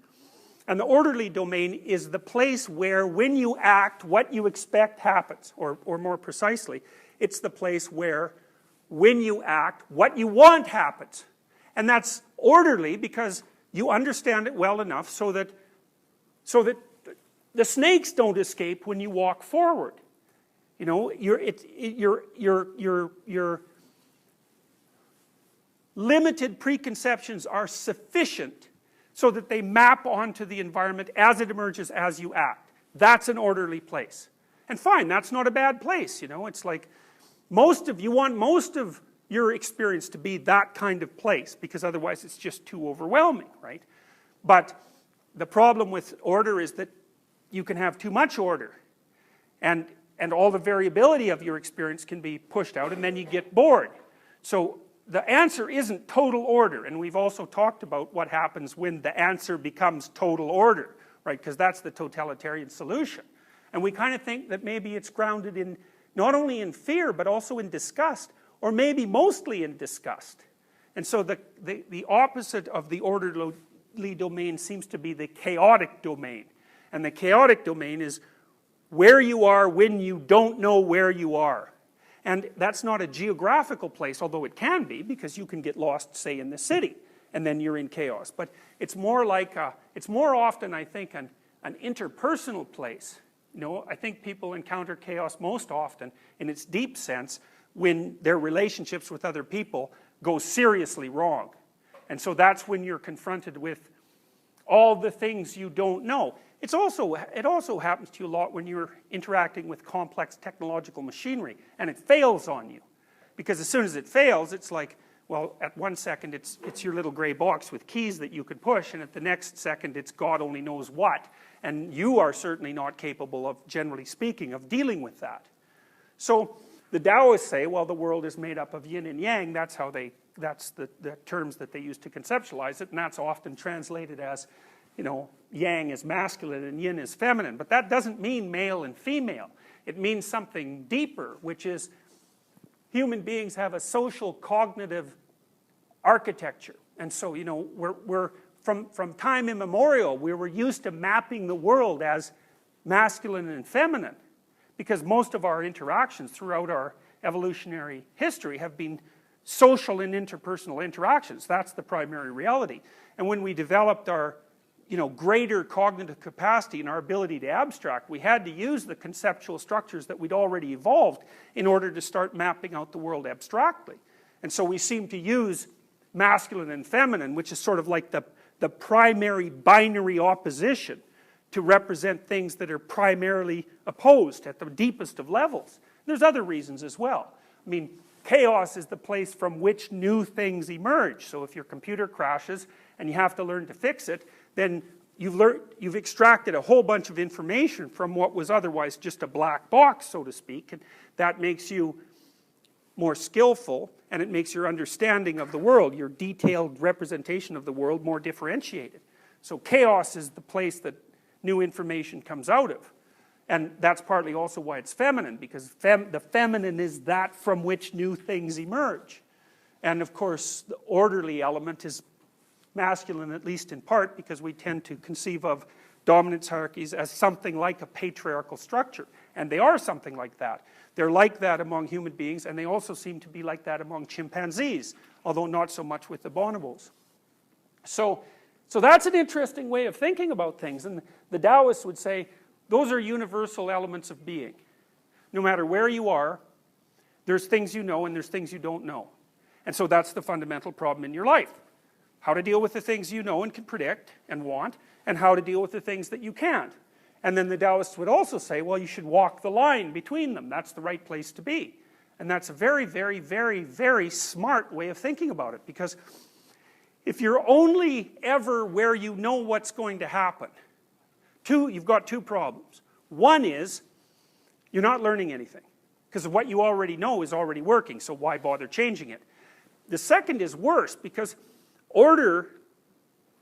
Speaker 1: and the orderly domain is the place where, when you act, what you expect happens, or more precisely, it's the place where, when you act, what you want happens. And that's orderly because you understand it well enough so that the snakes don't escape when you walk forward. You know, your limited preconceptions are sufficient so that they map onto the environment as it emerges as you act. That's an orderly place. And fine, that's not a bad place, you know. It's like you want most of your experience to be that kind of place, because otherwise it's just too overwhelming, right? But the problem with order is that you can have too much order, and all the variability of your experience can be pushed out, and then you get bored. So the answer isn't total order, and we've also talked about what happens when the answer becomes total order, right? Because that's the totalitarian solution. And we kind of think that maybe it's grounded in not only in fear, but also in disgust, or maybe mostly in disgust. And so the opposite of the orderly domain seems to be the chaotic domain. And the chaotic domain is where you are when you don't know where you are. And that's not a geographical place, although it can be, because you can get lost, say, in the city, and then you're in chaos. But it's more like, it's more often, I think, an interpersonal place. You know, I think people encounter chaos most often, in its deep sense, when their relationships with other people go seriously wrong. And so that's when you're confronted with all the things you don't know. It also happens to you a lot when you're interacting with complex technological machinery, and it fails on you. Because as soon as it fails, it's like, well, at one second it's your little gray box with keys that you could push, and at the next second it's God only knows what. And you are certainly not capable of, generally speaking, of dealing with that. So the Taoists say, well, the world is made up of yin and yang. That's the terms that they use to conceptualize it, and that's often translated as, you know, yang is masculine and yin is feminine. But that doesn't mean male and female. It means something deeper, which is human beings have a social cognitive architecture. And so, you know, we're from time immemorial, we were used to mapping the world as masculine and feminine, because most of our interactions throughout our evolutionary history have been social and interpersonal interactions. That's the primary reality. And when we developed our greater cognitive capacity and our ability to abstract, we had to use the conceptual structures that we'd already evolved in order to start mapping out the world abstractly. And so we seem to use masculine and feminine, which is sort of like the primary binary opposition, to represent things that are primarily opposed at the deepest of levels. There's other reasons as well. I mean, chaos is the place from which new things emerge. So if your computer crashes and you have to learn to fix it, then you've extracted a whole bunch of information from what was otherwise just a black box, so to speak, and that makes you more skillful, and it makes your understanding of the world, your detailed representation of the world, more differentiated. So chaos is the place that new information comes out of. And that's partly also why it's feminine, because the feminine is that from which new things emerge. And of course, the orderly element is masculine, at least in part, because we tend to conceive of dominance hierarchies as something like a patriarchal structure. And they are something like that. They're like that among human beings, and they also seem to be like that among chimpanzees, although not so much with the bonobos. So that's an interesting way of thinking about things. And the Taoists would say, those are universal elements of being. No matter where you are, there's things you know and there's things you don't know. And so that's the fundamental problem in your life. How to deal with the things you know and can predict and want, and how to deal with the things that you can't. And then the Taoists would also say, well, you should walk the line between them. That's the right place to be. And that's a very, very, very, very smart way of thinking about it. Because if you're only ever where you know what's going to happen, you've got two problems. One is, you're not learning anything. Because what you already know is already working, so why bother changing it? The second is worse, because order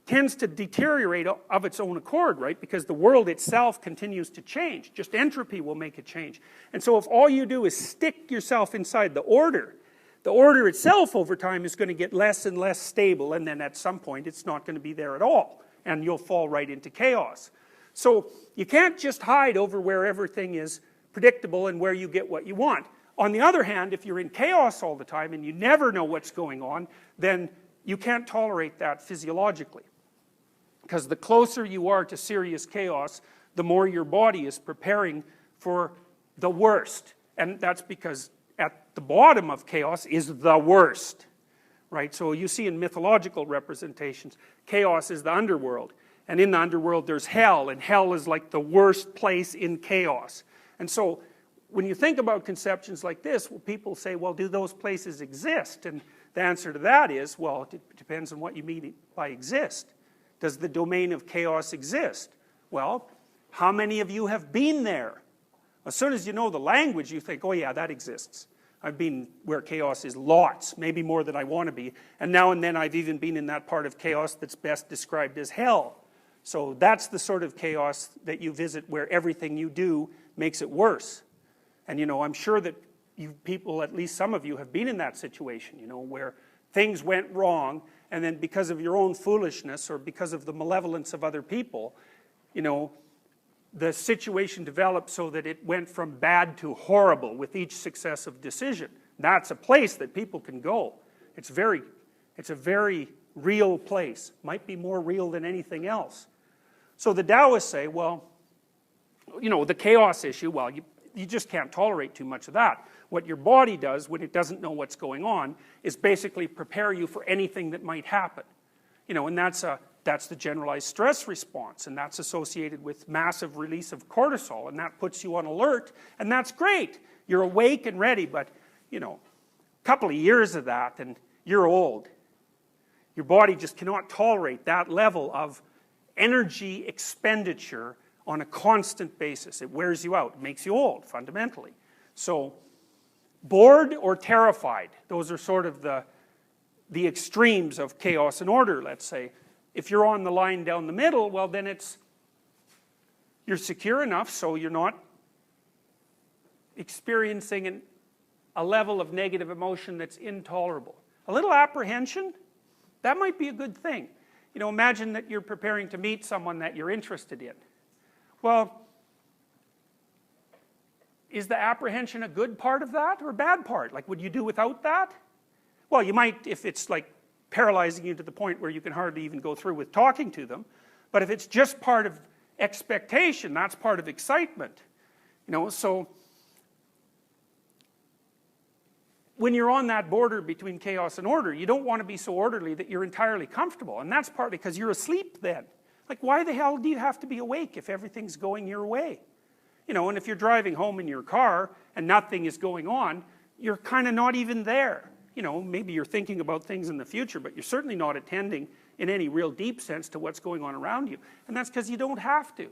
Speaker 1: tends to deteriorate of its own accord, right? Because the world itself continues to change. Just entropy will make it change. And so if all you do is stick yourself inside the order itself over time is going to get less and less stable, and then at some point it's not going to be there at all. And you'll fall right into chaos. So you can't just hide over where everything is predictable and where you get what you want. On the other hand, if you're in chaos all the time and you never know what's going on, then you can't tolerate that physiologically. Because the closer you are to serious chaos, the more your body is preparing for the worst. And that's because at the bottom of chaos is the worst. Right? So you see in mythological representations, chaos is the underworld. And in the underworld there's hell, and hell is like the worst place in chaos. And so when you think about conceptions like this, well, people say, well, do those places exist? And the answer to that is, well, it depends on what you mean by exist. Does the domain of chaos exist? Well, how many of you have been there? As soon as you know the language, you think, oh yeah, that exists. I've been where chaos is lots, maybe more than I want to be. And now and then I've even been in that part of chaos that's best described as hell. So that's the sort of chaos that you visit where everything you do makes it worse. And I'm sure that you people, at least some of you, have been in that situation, where things went wrong, and then because of your own foolishness or because of the malevolence of other people, the situation developed so that it went from bad to horrible with each successive decision. That's a place that people can go. It's a very real place. Might be more real than anything else. So the Taoists say, well, the chaos issue, well, you just can't tolerate too much of that. What your body does when it doesn't know what's going on is basically prepare you for anything that might happen. And that's the generalized stress response, and that's associated with massive release of cortisol, and that puts you on alert, and that's great. You're awake and ready, but, a couple of years of that, and you're old. Your body just cannot tolerate that level of energy expenditure on a constant basis. It wears you out. It makes you old, fundamentally. So, bored or terrified, those are sort of the extremes of chaos and order, let's say. If you're on the line down the middle, well then you're secure enough so you're not experiencing a level of negative emotion that's intolerable. A little apprehension, that might be a good thing. Imagine that you're preparing to meet someone that you're interested in. Well, is the apprehension a good part of that or a bad part? Like, would you do without that? Well, you might, if it's like paralyzing you to the point where you can hardly even go through with talking to them. But if it's just part of expectation, that's part of excitement. So when you're on that border between chaos and order, you don't want to be so orderly that you're entirely comfortable. And that's partly because you're asleep then. Like, why the hell do you have to be awake if everything's going your way? And if you're driving home in your car and nothing is going on, you're kind of not even there. Maybe you're thinking about things in the future, but you're certainly not attending in any real deep sense to what's going on around you. And that's because you don't have to.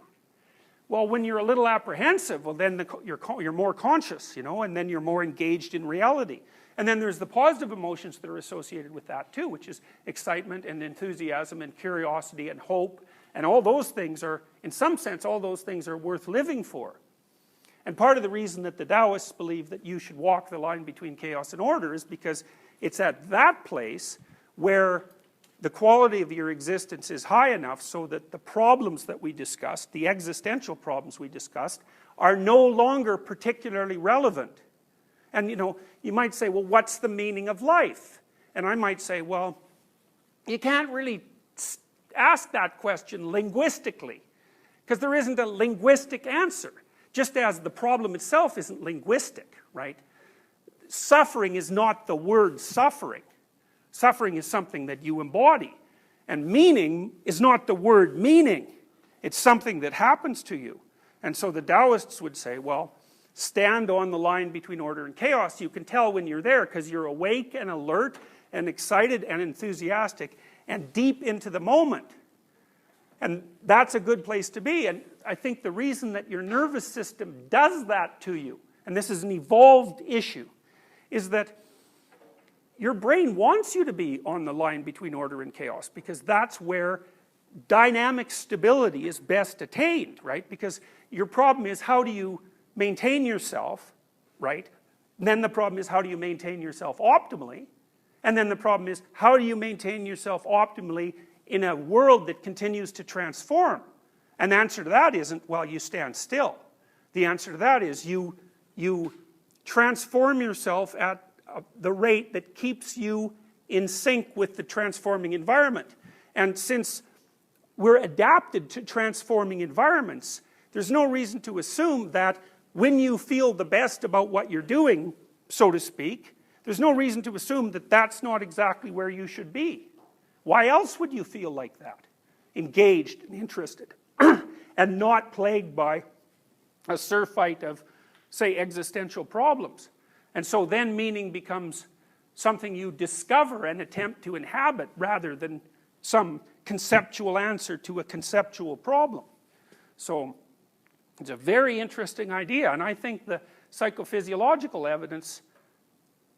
Speaker 1: Well, when you're a little apprehensive, well, then you're more conscious, and then you're more engaged in reality. And then there's the positive emotions that are associated with that too, which is excitement and enthusiasm and curiosity and hope. And all those things are, in some sense, all those things are worth living for. And part of the reason that the Taoists believe that you should walk the line between chaos and order is because it's at that place where the quality of your existence is high enough so that the problems that we discussed, the existential problems we discussed, are no longer particularly relevant. And you might say, well, what's the meaning of life? And I might say, well, you can't really ask that question linguistically, because there isn't a linguistic answer. Just as the problem itself isn't linguistic, right? Suffering is not the word suffering. Suffering is something that you embody. And meaning is not the word meaning. It's something that happens to you. And so the Taoists would say, well, stand on the line between order and chaos. You can tell when you're there because you're awake and alert and excited and enthusiastic and deep into the moment. And that's a good place to be. And I think the reason that your nervous system does that to you, and this is an evolved issue, is that your brain wants you to be on the line between order and chaos, because that's where dynamic stability is best attained, right? Because your problem is, how do you maintain yourself, right? And then the problem is, how do you maintain yourself optimally? And then the problem is, how do you maintain yourself optimally in a world that continues to transform? And the answer to that isn't, well, you stand still. The answer to that is you transform yourself at the rate that keeps you in sync with the transforming environment. And since we're adapted to transforming environments, there's no reason to assume that when you feel the best about what you're doing, so to speak, there's no reason to assume that that's not exactly where you should be. Why else would you feel like that? Engaged and interested and not plagued by a surfeit of, say, existential problems. And so then meaning becomes something you discover and attempt to inhabit rather than some conceptual answer to a conceptual problem. So it's a very interesting idea, and I think the psychophysiological evidence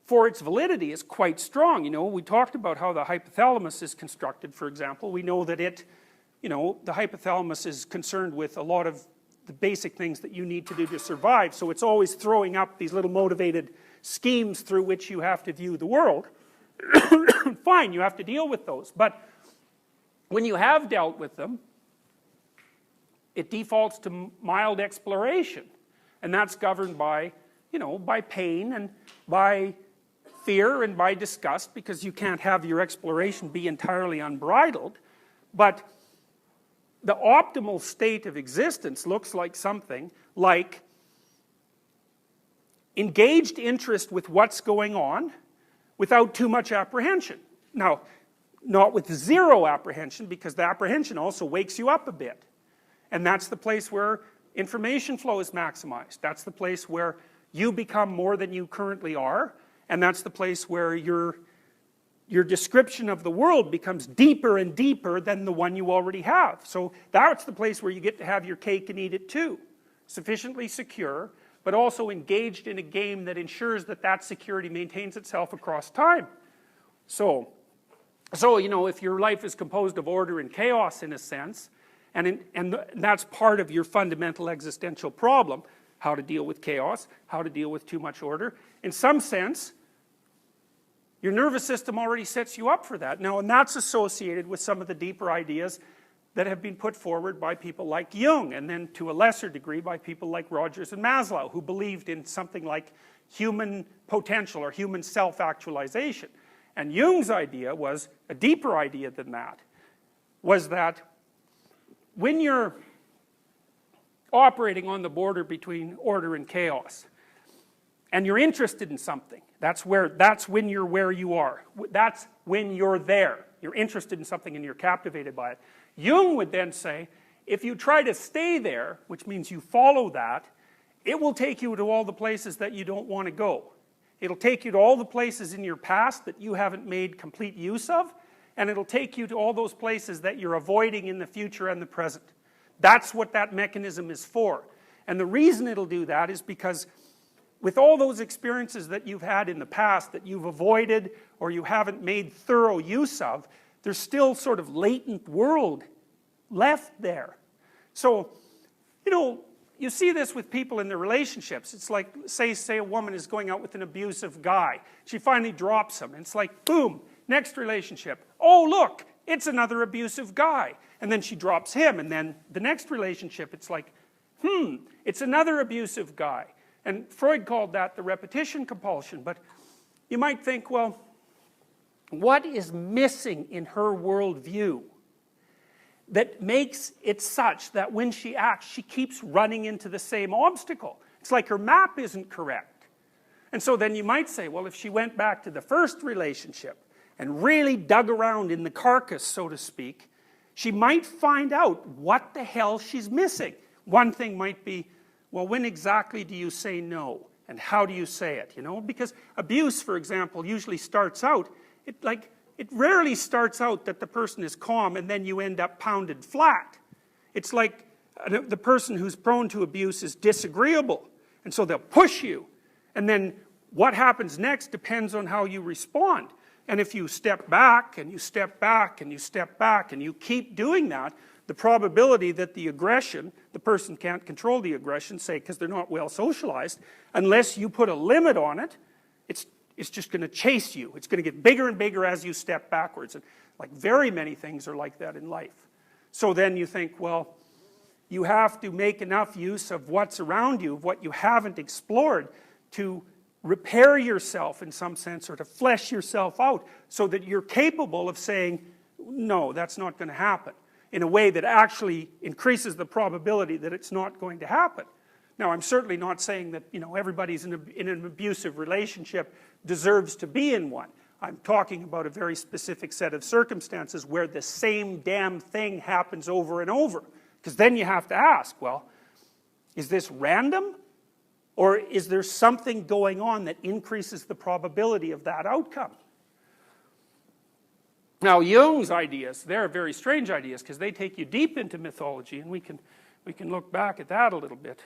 Speaker 1: for its validity is quite strong. We talked about how the hypothalamus is constructed, for example. We know that the hypothalamus is concerned with a lot of the basic things that you need to do to survive, so it's always throwing up these little motivated schemes through which you have to view the world. Fine, you have to deal with those, but when you have dealt with them, it defaults to mild exploration, and that's governed by, by pain and by fear and by disgust, because you can't have your exploration be entirely unbridled. But the optimal state of existence looks like something like engaged interest with what's going on without too much apprehension. Now, not with zero apprehension, because the apprehension also wakes you up a bit. And that's the place where information flow is maximized. That's the place where you become more than you currently are. And that's the place where your description of the world becomes deeper and deeper than the one you already have. So that's the place where you get to have your cake and eat it too. Sufficiently secure, but also engaged in a game that ensures that that security maintains itself across time. So if your life is composed of order and chaos in a sense, and that's part of your fundamental existential problem, how to deal with chaos, how to deal with too much order, in some sense, your nervous system already sets you up for that. Now, and that's associated with some of the deeper ideas that have been put forward by people like Jung, and then to a lesser degree by people like Rogers and Maslow, who believed in something like human potential or human self-actualization. And Jung's idea was a deeper idea than that, was that when you're operating on the border between order and chaos, and you're interested in something, that's when you're where you are. That's when you're there. You're interested in something and you're captivated by it. Jung would then say, if you try to stay there, which means you follow that, it will take you to all the places that you don't want to go. It'll take you to all the places in your past that you haven't made complete use of, and it'll take you to all those places that you're avoiding in the future and the present. That's what that mechanism is for. And the reason it'll do that is because with all those experiences that you've had in the past that you've avoided or you haven't made thorough use of, there's still sort of latent world left there. So, you know, you see this with people in their relationships. It's like, say a woman is going out with an abusive guy. She finally drops him. And it's like, boom, next relationship. Oh, look, it's another abusive guy. And then she drops him. And then the next relationship, it's like, it's another abusive guy. And Freud called that the repetition compulsion. But you might think, well, what is missing in her worldview that makes it such that when she acts, she keeps running into the same obstacle? It's like her map isn't correct. And so then you might say, well, if she went back to the first relationship and really dug around in the carcass, so to speak, she might find out what the hell she's missing. One thing might be, well, when exactly do you say no? And how do you say it? You know, because abuse, for example, usually starts out, it rarely starts out that the person is calm and then you end up pounded flat. It's like the person who's prone to abuse is disagreeable, and so they'll push you. And then what happens next depends on how you respond. And if you step back, and you step back, and you step back, and you keep doing that, the probability that the aggression, the person can't control the aggression, say, because they're not well socialized, unless you put a limit on it, it's just going to chase you. It's going to get bigger and bigger as you step backwards. And like very many things are like that in life. So then you think, well, you have to make enough use of what's around you, of what you haven't explored, to repair yourself in some sense, or to flesh yourself out, so that you're capable of saying, no, that's not going to happen, in a way that actually increases the probability that it's not going to happen. Now, I'm certainly not saying that, you know, everybody's in an abusive relationship deserves to be in one. I'm talking about a very specific set of circumstances where the same damn thing happens over and over. Because then you have to ask, well, is this random? Or is there something going on that increases the probability of that outcome? Now, Jung's ideas, they're very strange ideas because they take you deep into mythology, and we can look back at that a little bit.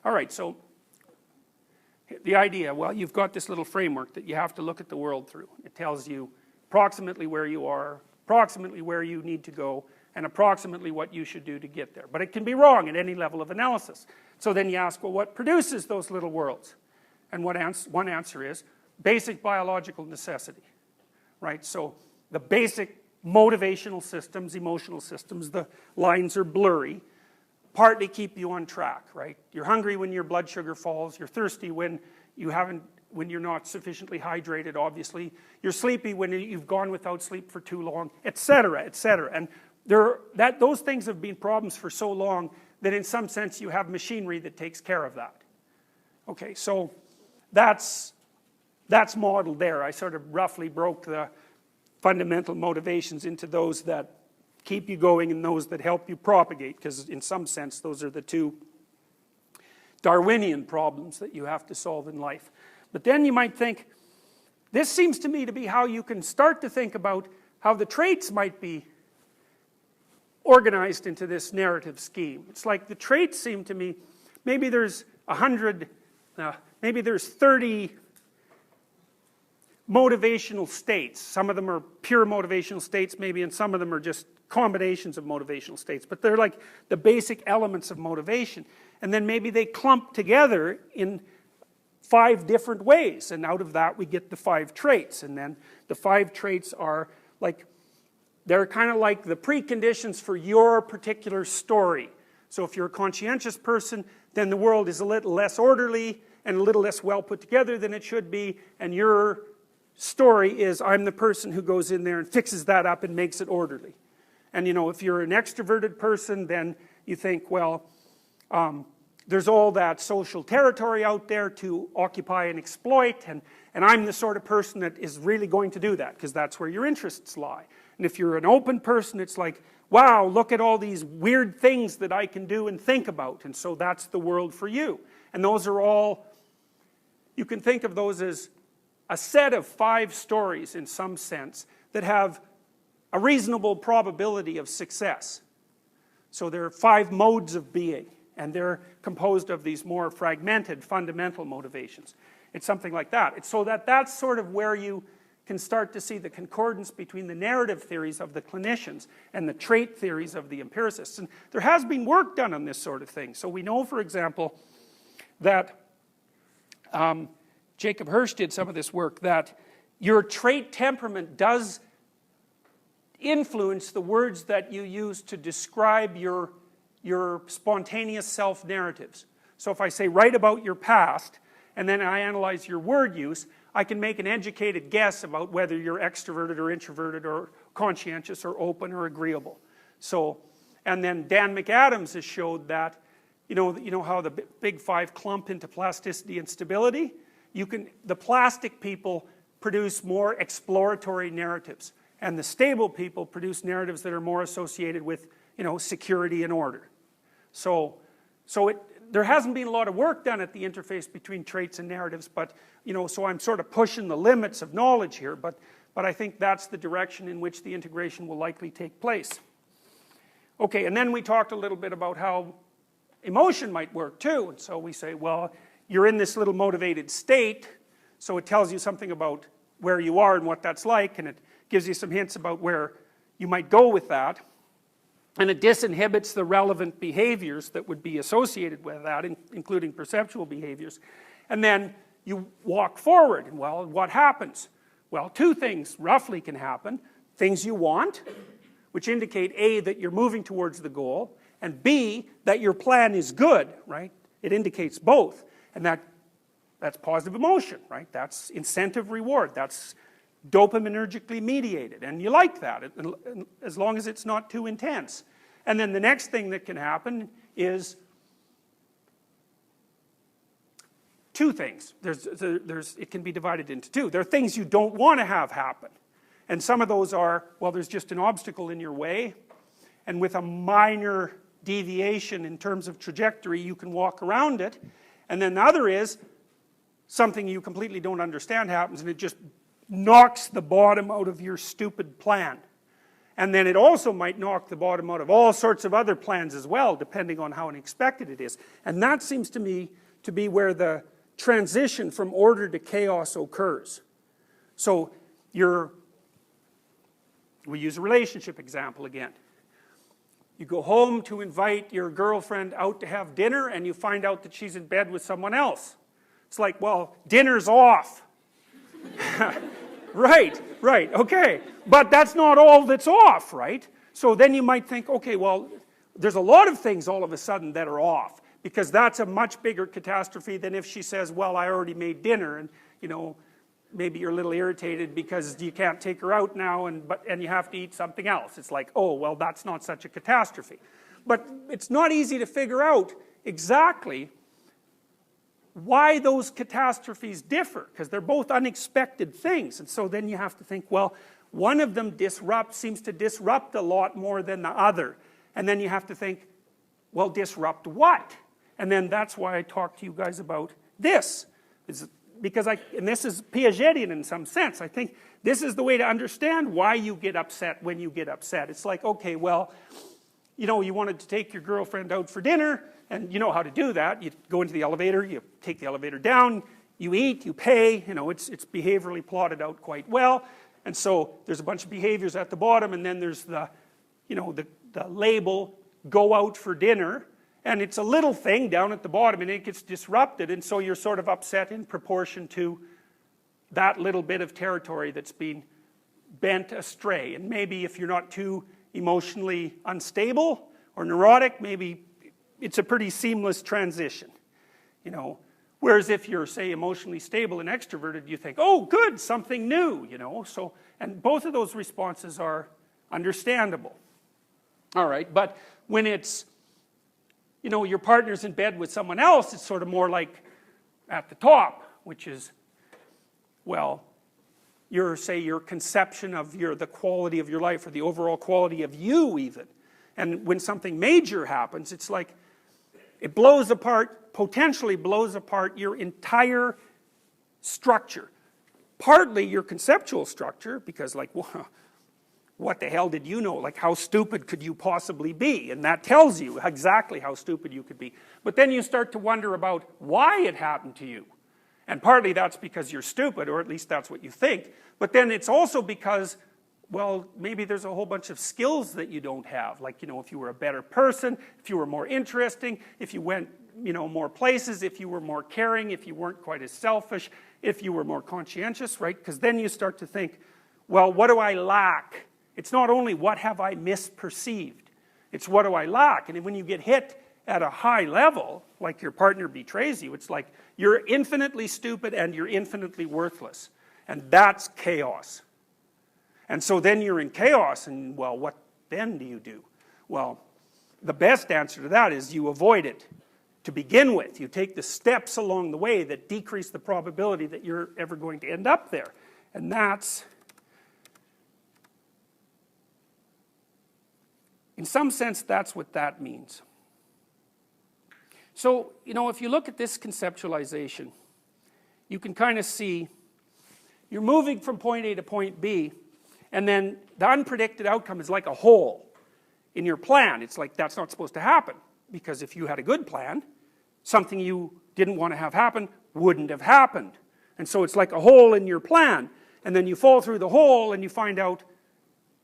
Speaker 1: All right, so the idea, well, you've got this little framework that you have to look at the world through. It tells you approximately where you are, approximately where you need to go, and approximately what you should do to get there. But it can be wrong at any level of analysis. So then you ask, well, what produces those little worlds? And one answer is basic biological necessity, right? So the basic motivational systems, emotional systems, the lines are blurry, partly keep you on track, right? You're hungry when your blood sugar falls. You're thirsty when you're not sufficiently hydrated, obviously. You're sleepy when you've gone without sleep for too long, etc., etc. And those things have been problems for so long that in some sense you have machinery that takes care of that. Okay, so that's modeled there. I sort of roughly broke the fundamental motivations into those that keep you going and those that help you propagate, because in some sense those are the two Darwinian problems that you have to solve in life. But then you might think, this seems to me to be how you can start to think about how the traits might be organized into this narrative scheme. It's like the traits seem to me, maybe there's 100, maybe there's 30 motivational states. Some of them are pure motivational states maybe, and some of them are just combinations of motivational states, but they're like the basic elements of motivation. And then maybe they clump together in 5 different ways, and out of that we get the 5 traits. And then the 5 traits are like they're kind of like the preconditions for your particular story. So if you're a conscientious person, then the world is a little less orderly and a little less well put together than it should be, and your story is, I'm the person who goes in there and fixes that up and makes it orderly. And you know, if you're an extroverted person, then you think, well, there's all that social territory out there to occupy and exploit, and I'm the sort of person that is really going to do that, because that's where your interests lie. And if you're an open person, it's like, wow, look at all these weird things that I can do and think about, and so that's the world for you. And those are all, you can think of those as a set of 5 stories in some sense that have a reasonable probability of success. So there are 5 modes of being, and they're composed of these more fragmented fundamental motivations. It's something like that. It's so that that's sort of where you can start to see the concordance between the narrative theories of the clinicians and the trait theories of the empiricists. And there has been work done on this sort of thing. So we know, for example, that Jacob Hirsch did some of this work, that your trait temperament does influence the words that you use to describe your spontaneous self-narratives. So if I say, write about your past, and then I analyze your word use, I can make an educated guess about whether you're extroverted or introverted or conscientious or open or agreeable. So, and then Dan McAdams has showed that, you know how the big 5 clump into plasticity and stability? The plastic people produce more exploratory narratives, and the stable people produce narratives that are more associated with, security and order. So there hasn't been a lot of work done at the interface between traits and narratives, but, so I'm sort of pushing the limits of knowledge here, but I think that's the direction in which the integration will likely take place. Okay, and then we talked a little bit about how emotion might work too, and so we say, well, you're in this little motivated state, so it tells you something about where you are and what that's like, and it gives you some hints about where you might go with that. And it disinhibits the relevant behaviors that would be associated with that, including perceptual behaviors. And then you walk forward, and well, what happens? Well, 2 things roughly can happen. Things you want, which indicate A, that you're moving towards the goal, and B, that your plan is good, right? It indicates both. And that's positive emotion, right? That's incentive reward. That's dopaminergically mediated, and you like that, as long as it's not too intense. And then the next thing that can happen is 2 things. It can be divided into 2. There are things you don't want to have happen, and some of those are, well, there's just an obstacle in your way, and with a minor deviation in terms of trajectory, you can walk around it. And then the other is something you completely don't understand happens, and it just knocks the bottom out of your stupid plan. And then it also might knock the bottom out of all sorts of other plans as well, depending on how unexpected it is. And that seems to me to be where the transition from order to chaos occurs. So we use a relationship example again. You go home to invite your girlfriend out to have dinner, and you find out that she's in bed with someone else. It's like, well, dinner's off. Right, okay. But that's not all that's off, right? So then you might think, okay, well, there's a lot of things all of a sudden that are off, because that's a much bigger catastrophe than if she says, well, I already made dinner, and, maybe you're a little irritated because you can't take her out now, and you have to eat something else. It's like, oh, well, that's not such a catastrophe. But it's not easy to figure out exactly why those catastrophes differ, because they're both unexpected things. And so then you have to think, well, one of them seems to disrupt a lot more than the other. And then you have to think, well, disrupt what? And then that's why I talked to you guys about this. And this is Piagetian in some sense. I think this is the way to understand why you get upset when you get upset. It's like, okay, well, you wanted to take your girlfriend out for dinner, and you know how to do that. You go into the elevator, you take the elevator down, you eat, you pay, it's behaviorally plotted out quite well. And so there's a bunch of behaviors at the bottom, and then there's the label, go out for dinner, and it's a little thing down at the bottom, and it gets disrupted, and so you're sort of upset in proportion to that little bit of territory that's been bent astray. And maybe if you're not too emotionally unstable or neurotic, maybe it's a pretty seamless transition, you know. Whereas if you're, say, emotionally stable and extroverted, you think, oh, good, something new, you know. So, and both of those responses are understandable. All right, but when it's, you know, your partner's in bed with someone else, it's sort of more like at the top, which is, well, your, say, your conception of the quality of your life, or the overall quality of you even. And when something major happens, it's like it blows apart, potentially blows apart your entire structure. Partly your conceptual structure, because like, what the hell did you know? Like, how stupid could you possibly be? And that tells you exactly how stupid you could be. But then you start to wonder about why it happened to you. And partly that's because you're stupid, or at least that's what you think. But then it's also because, well, maybe there's a whole bunch of skills that you don't have. Like, you know, if you were a better person, if you were more interesting, if you went, you know, more places, if you were more caring, if you weren't quite as selfish, if you were more conscientious, right? Because then you start to think, well, what do I lack? It's not only what have I misperceived, it's what do I lack? And when you get hit at a high level, like your partner betrays you, it's like you're infinitely stupid and you're infinitely worthless. And that's chaos. And so then you're in chaos, and well, what then do you do? Well, the best answer to that is you avoid it to begin with. You take the steps along the way that decrease the probability that you're ever going to end up there. And that's, in some sense, that's what that means. So, you know, if you look at this conceptualization, you can kind of see you're moving from point A to point B, and then the unpredicted outcome is like a hole in your plan. It's like that's not supposed to happen, because if you had a good plan, something you didn't want to have happen wouldn't have happened. And so it's like a hole in your plan, and then you fall through the hole and you find out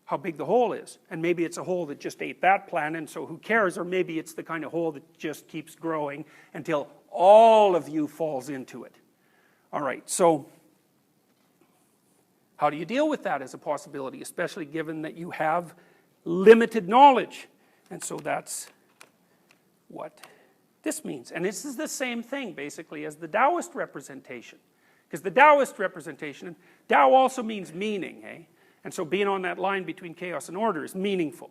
Speaker 1: how big the hole is. And maybe it's a hole that just ate that plan, and so who cares? Or maybe it's the kind of hole that just keeps growing until all of you falls into it. All right, so how do you deal with that as a possibility, especially given that you have limited knowledge? And so that's what this means. And this is the same thing, basically, as the Taoist representation. Because the Taoist representation, Tao also means meaning, eh? And so being on that line between chaos and order is meaningful.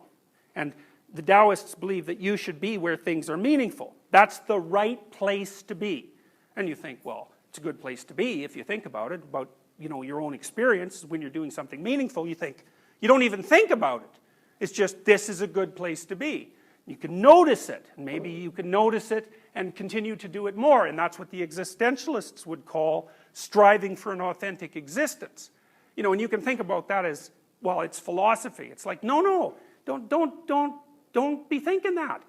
Speaker 1: And the Taoists believe that you should be where things are meaningful. That's the right place to be. And you think, well, it's a good place to be if you think about it, about, you know, your own experience. When you're doing something meaningful, you think, you don't even think about it. It's just, this is a good place to be. You can notice it, and maybe you can notice it and continue to do it more. And that's what the existentialists would call striving for an authentic existence. You know, and you can think about that as, well, it's philosophy. It's like, no, don't be thinking that.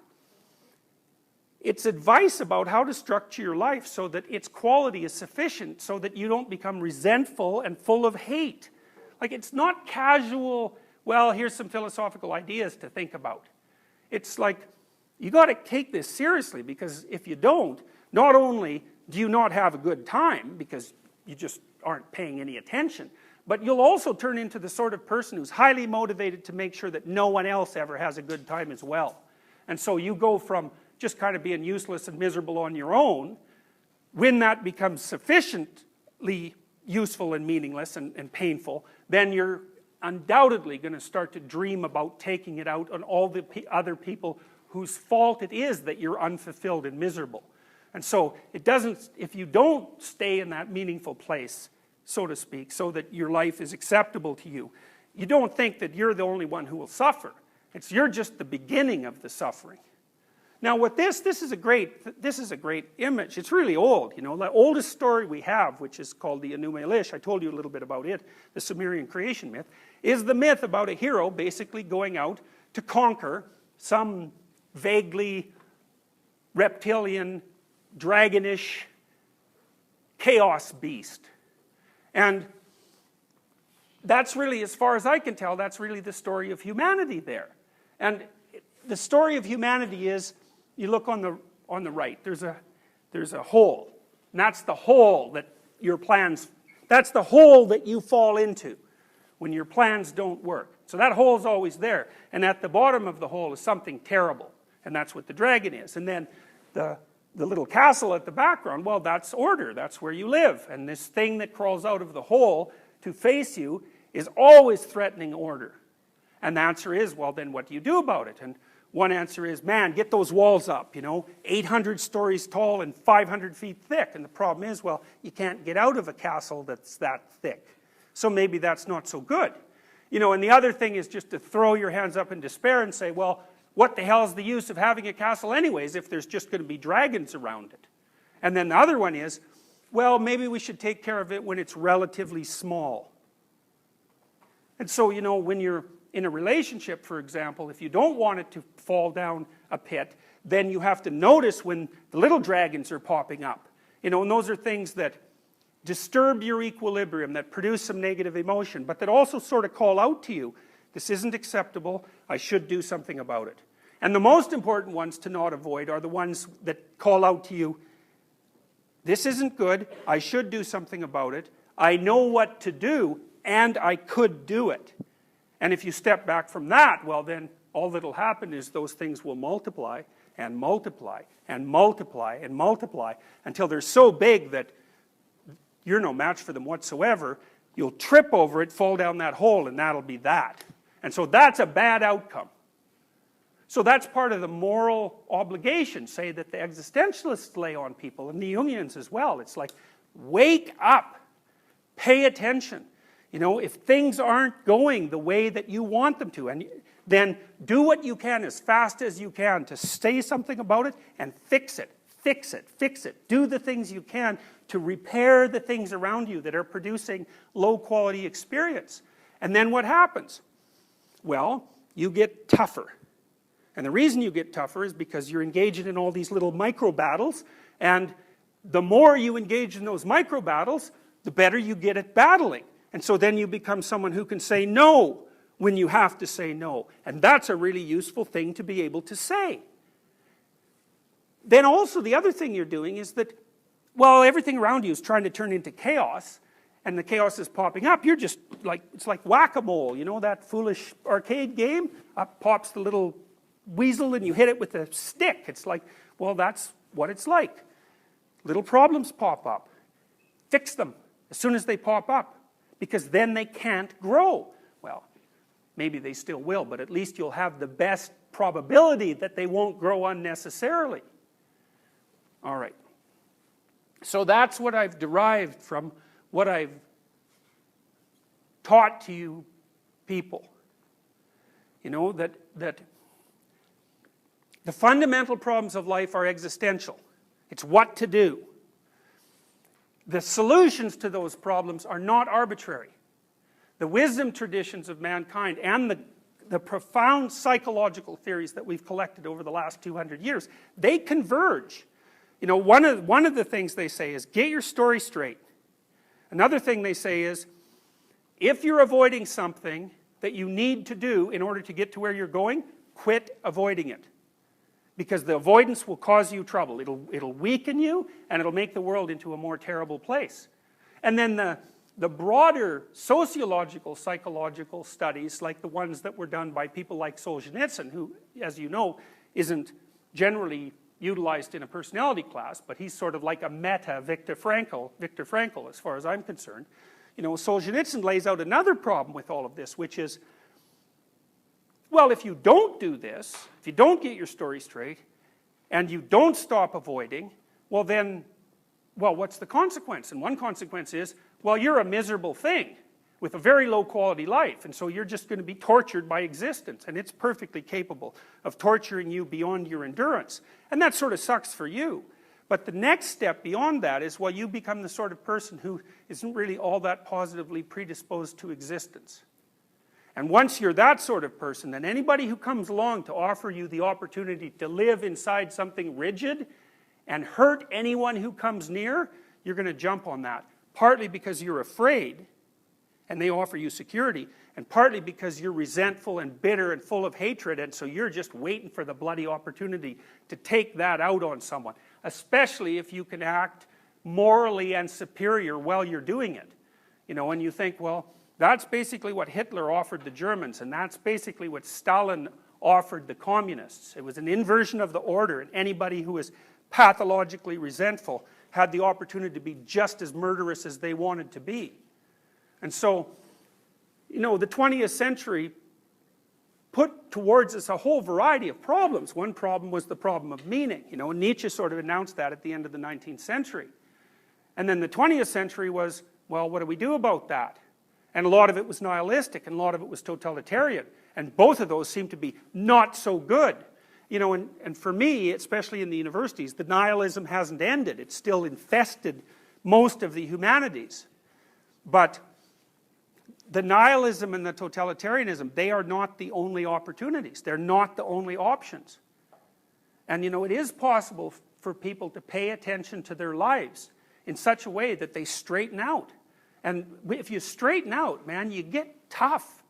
Speaker 1: It's advice about how to structure your life so that its quality is sufficient, so that you don't become resentful and full of hate. Like, it's not casual, well, here's some philosophical ideas to think about. It's like, you got to take this seriously, because if you don't, not only do you not have a good time, because you just aren't paying any attention, but you'll also turn into the sort of person who's highly motivated to make sure that no one else ever has a good time as well. And so you go from just kind of being useless and miserable on your own, when that becomes sufficiently useful and meaningless and painful, then you're undoubtedly going to start to dream about taking it out on all the other people whose fault it is that you're unfulfilled and miserable. And so it doesn't, if you don't stay in that meaningful place, so to speak, so that your life is acceptable to you, you don't think that you're the only one who will suffer. You're just the beginning of the suffering. Now with this is a great image. It's really old, you know. The oldest story we have, which is called the Enuma Elish, I told you a little bit about it, the Sumerian creation myth, is the myth about a hero basically going out to conquer some vaguely reptilian, dragonish chaos beast. And that's really, as far as I can tell, that's really the story of humanity there. And the story of humanity is, you look on the right, there's a hole. And that's the hole that your plans, that's the hole that you fall into when your plans don't work. So that hole's always there. And at the bottom of the hole is something terrible. And that's what the dragon is. And then the little castle at the background, well, that's order. That's where you live. And this thing that crawls out of the hole to face you is always threatening order. And the answer is, well, then what do you do about it? And one answer is, man, get those walls up, 800 stories tall and 500 feet thick. And the problem is, well, you can't get out of a castle that's that thick. So maybe that's not so good. And the other thing is just to throw your hands up in despair and say, well, what the hell is the use of having a castle anyways if there's just going to be dragons around it? And then the other one is, well, maybe we should take care of it when it's relatively small. And so, when you're in a relationship, for example, if you don't want it to fall down a pit, then you have to notice when the little dragons are popping up. And those are things that disturb your equilibrium, that produce some negative emotion, but that also sort of call out to you, this isn't acceptable, I should do something about it. And the most important ones to not avoid are the ones that call out to you, this isn't good, I should do something about it, I know what to do, and I could do it. And if you step back from that, well then, all that'll happen is those things will multiply, and multiply, and multiply, and multiply, until they're so big that you're no match for them whatsoever. You'll trip over it, fall down that hole, and that'll be that. And so that's a bad outcome. So that's part of the moral obligation, say, that the existentialists lay on people, and the Jungians as well. It's like, wake up, pay attention. If things aren't going the way that you want them to, and then do what you can as fast as you can to say something about it and fix it, fix it, fix it. Do the things you can to repair the things around you that are producing low quality experience. And then what happens? Well, you get tougher. And the reason you get tougher is because you're engaging in all these little micro battles, and the more you engage in those micro battles, the better you get at battling. And so then you become someone who can say no when you have to say no. And that's a really useful thing to be able to say. Then also the other thing you're doing is that, well, everything around you is trying to turn into chaos, and the chaos is popping up. You're just like, it's like whack-a-mole, that foolish arcade game? Up pops the little weasel and you hit it with a stick. It's like, well, that's what it's like. Little problems pop up. Fix them as soon as they pop up, because then they can't grow. Well, maybe they still will, but at least you'll have the best probability that they won't grow unnecessarily. All right. So that's what I've derived from what I've taught to you people. That the fundamental problems of life are existential. It's what to do. The solutions to those problems are not arbitrary. The wisdom traditions of mankind and the profound psychological theories that we've collected over the last 200 years, they converge. One of the things they say is, get your story straight. Another thing they say is, if you're avoiding something that you need to do in order to get to where you're going, quit avoiding it. Because the avoidance will cause you trouble. It'll weaken you, and it'll make the world into a more terrible place. And then the broader sociological, psychological studies, like the ones that were done by people like Solzhenitsyn, who, as you know, isn't generally utilized in a personality class, but he's sort of like a meta Viktor Frankl, as far as I'm concerned. Solzhenitsyn lays out another problem with all of this, which is, well, if you don't do this, if you don't get your story straight, and you don't stop avoiding, well then, what's the consequence? And one consequence is, well, you're a miserable thing with a very low quality life, and so you're just going to be tortured by existence, and it's perfectly capable of torturing you beyond your endurance. And that sort of sucks for you. But the next step beyond that is, well, you become the sort of person who isn't really all that positively predisposed to existence. And once you're that sort of person, then anybody who comes along to offer you the opportunity to live inside something rigid and hurt anyone who comes near, you're going to jump on that. Partly because you're afraid, and they offer you security, and partly because you're resentful and bitter and full of hatred, and so you're just waiting for the bloody opportunity to take that out on someone, especially if you can act morally and superior while you're doing it. And you think, well, That's basically what Hitler offered the Germans, and that's basically what Stalin offered the communists. It was an inversion of the order, and anybody who was pathologically resentful had the opportunity to be just as murderous as they wanted to be. And so, you know, the 20th century put towards us a whole variety of problems. One problem was the problem of meaning. You know, Nietzsche sort of announced that at the end of the 19th century. And then the 20th century was, well, what do we do about that? And a lot of it was nihilistic, and a lot of it was totalitarian. And both of those seem to be not so good. You know, and for me, especially in the universities, the nihilism hasn't ended. It's still infested most of the humanities. But the nihilism and the totalitarianism, they are not the only opportunities. They're not the only options. And you know, it is possible for people to pay attention to their lives in such a way that they straighten out. And if you straighten out, man, you get tough.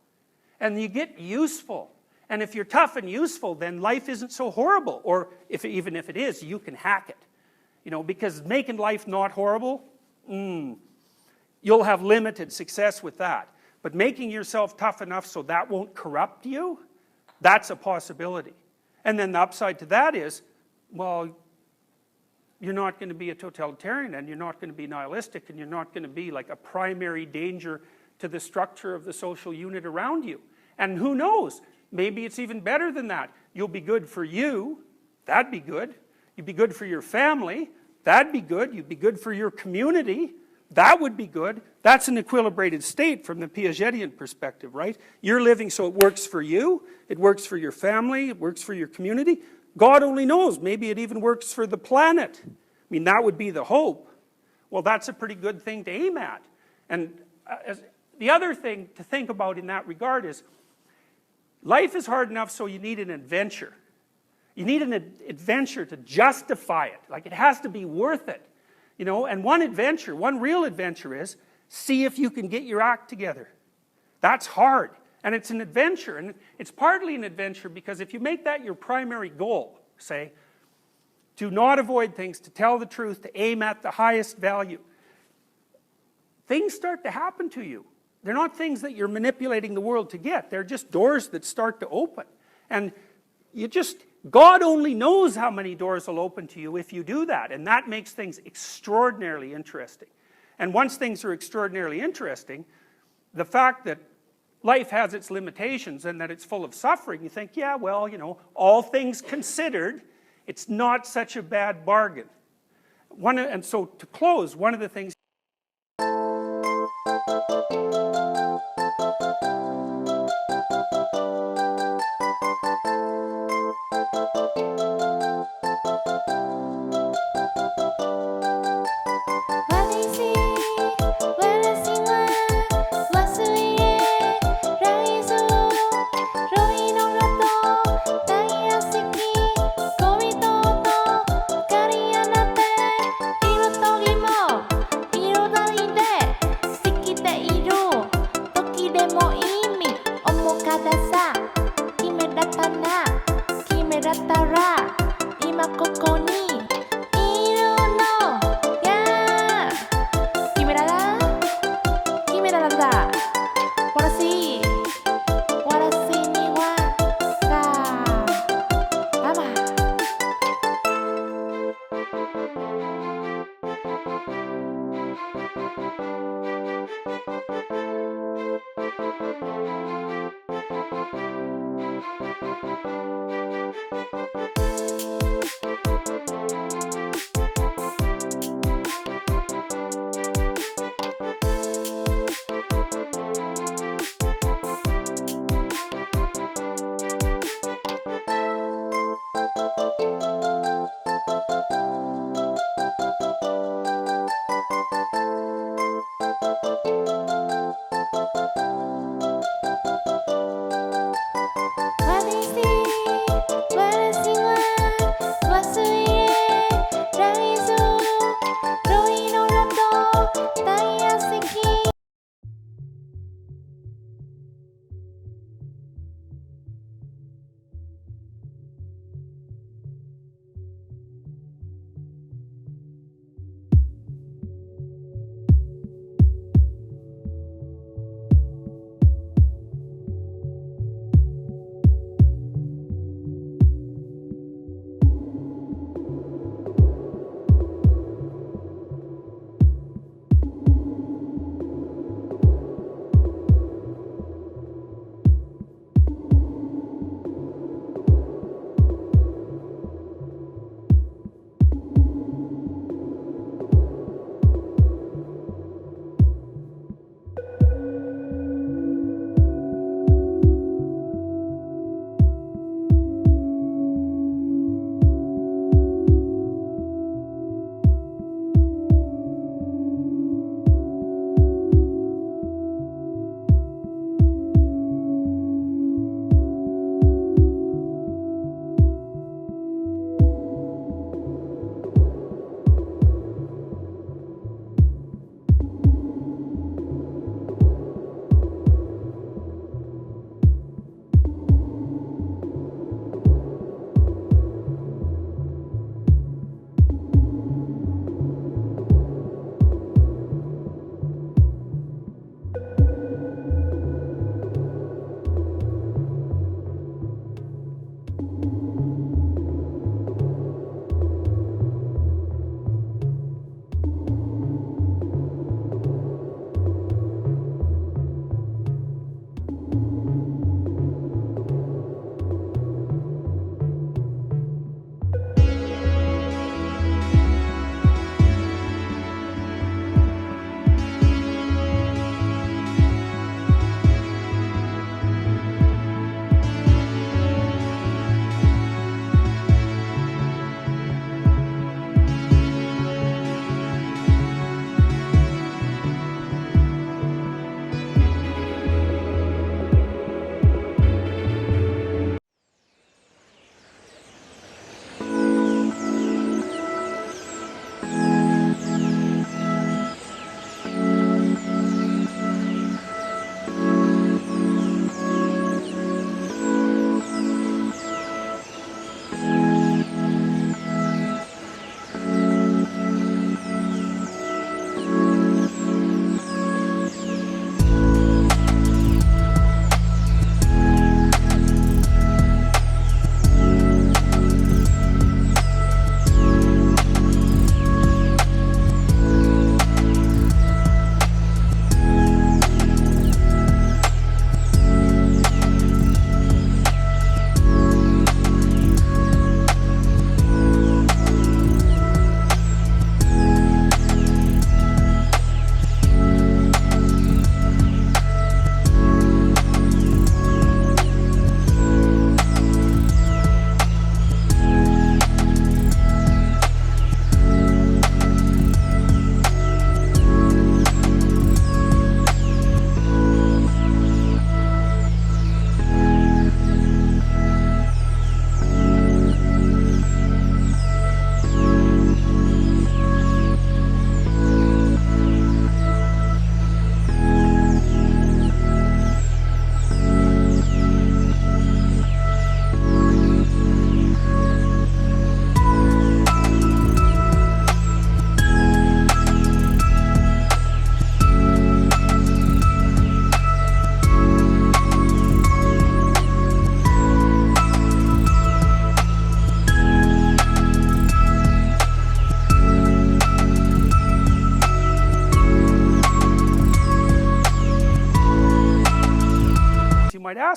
Speaker 1: And you get useful. And if you're tough and useful, then life isn't so horrible. Or even if it is, you can hack it. You know, because making life not horrible, you'll have limited success with that. But making yourself tough enough so that won't corrupt you, that's a possibility. And then the upside to that is, well, you're not going to be a totalitarian, and you're not going to be nihilistic, and you're not going to be like a primary danger to the structure of the social unit around you. And who knows? Maybe it's even better than that. You'll be good for you. That'd be good. You'd be good for your family. That'd be good. You'd be good for your community. That would be good. That's an equilibrated state from the Piagetian perspective, right? You're living so it works for you. It works for your family. It works for your community. God only knows. Maybe it even works for the planet. I mean, that would be the hope. Well, that's a pretty good thing to aim at. And the other thing to think about in that regard is, life is hard enough, so you need an adventure. You need an adventure to justify it. Like, it has to be worth it. You know, and one real adventure is, see if you can get your act together. That's hard. And it's an adventure. And it's partly an adventure because if you make that your primary goal, say, to not avoid things, to tell the truth, to aim at the highest value, things start to happen to you. They're not things that you're manipulating the world to get. They're just doors that start to open. And God only knows how many doors will open to you if you do that. And that makes things extraordinarily interesting. And once things are extraordinarily interesting, the fact that life has its limitations and that it's full of suffering, you think, yeah, well, you know, all things considered, it's not such a bad bargain. And so to close, one of the things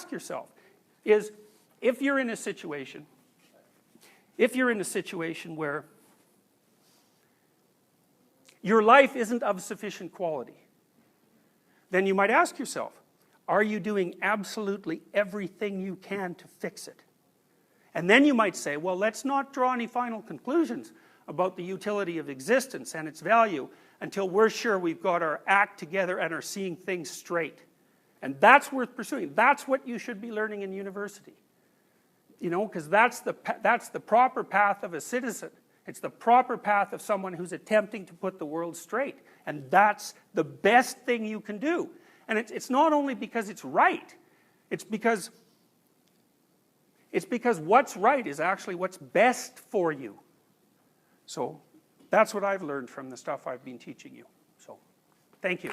Speaker 1: ask yourself is, if you're in a situation where your life isn't of sufficient quality, then you might ask yourself, are you doing absolutely everything you can to fix it? And then you might say, well, let's not draw any final conclusions about the utility of existence and its value until we're sure we've got our act together and are seeing things straight. And that's worth pursuing. That's what you should be learning in university. You know, because that's the proper path of a citizen. It's the proper path of someone who's attempting to put the world straight. And that's the best thing you can do. And it's not only because it's right. It's because what's right is actually what's best for you. So that's what I've learned from the stuff I've been teaching you. So thank you.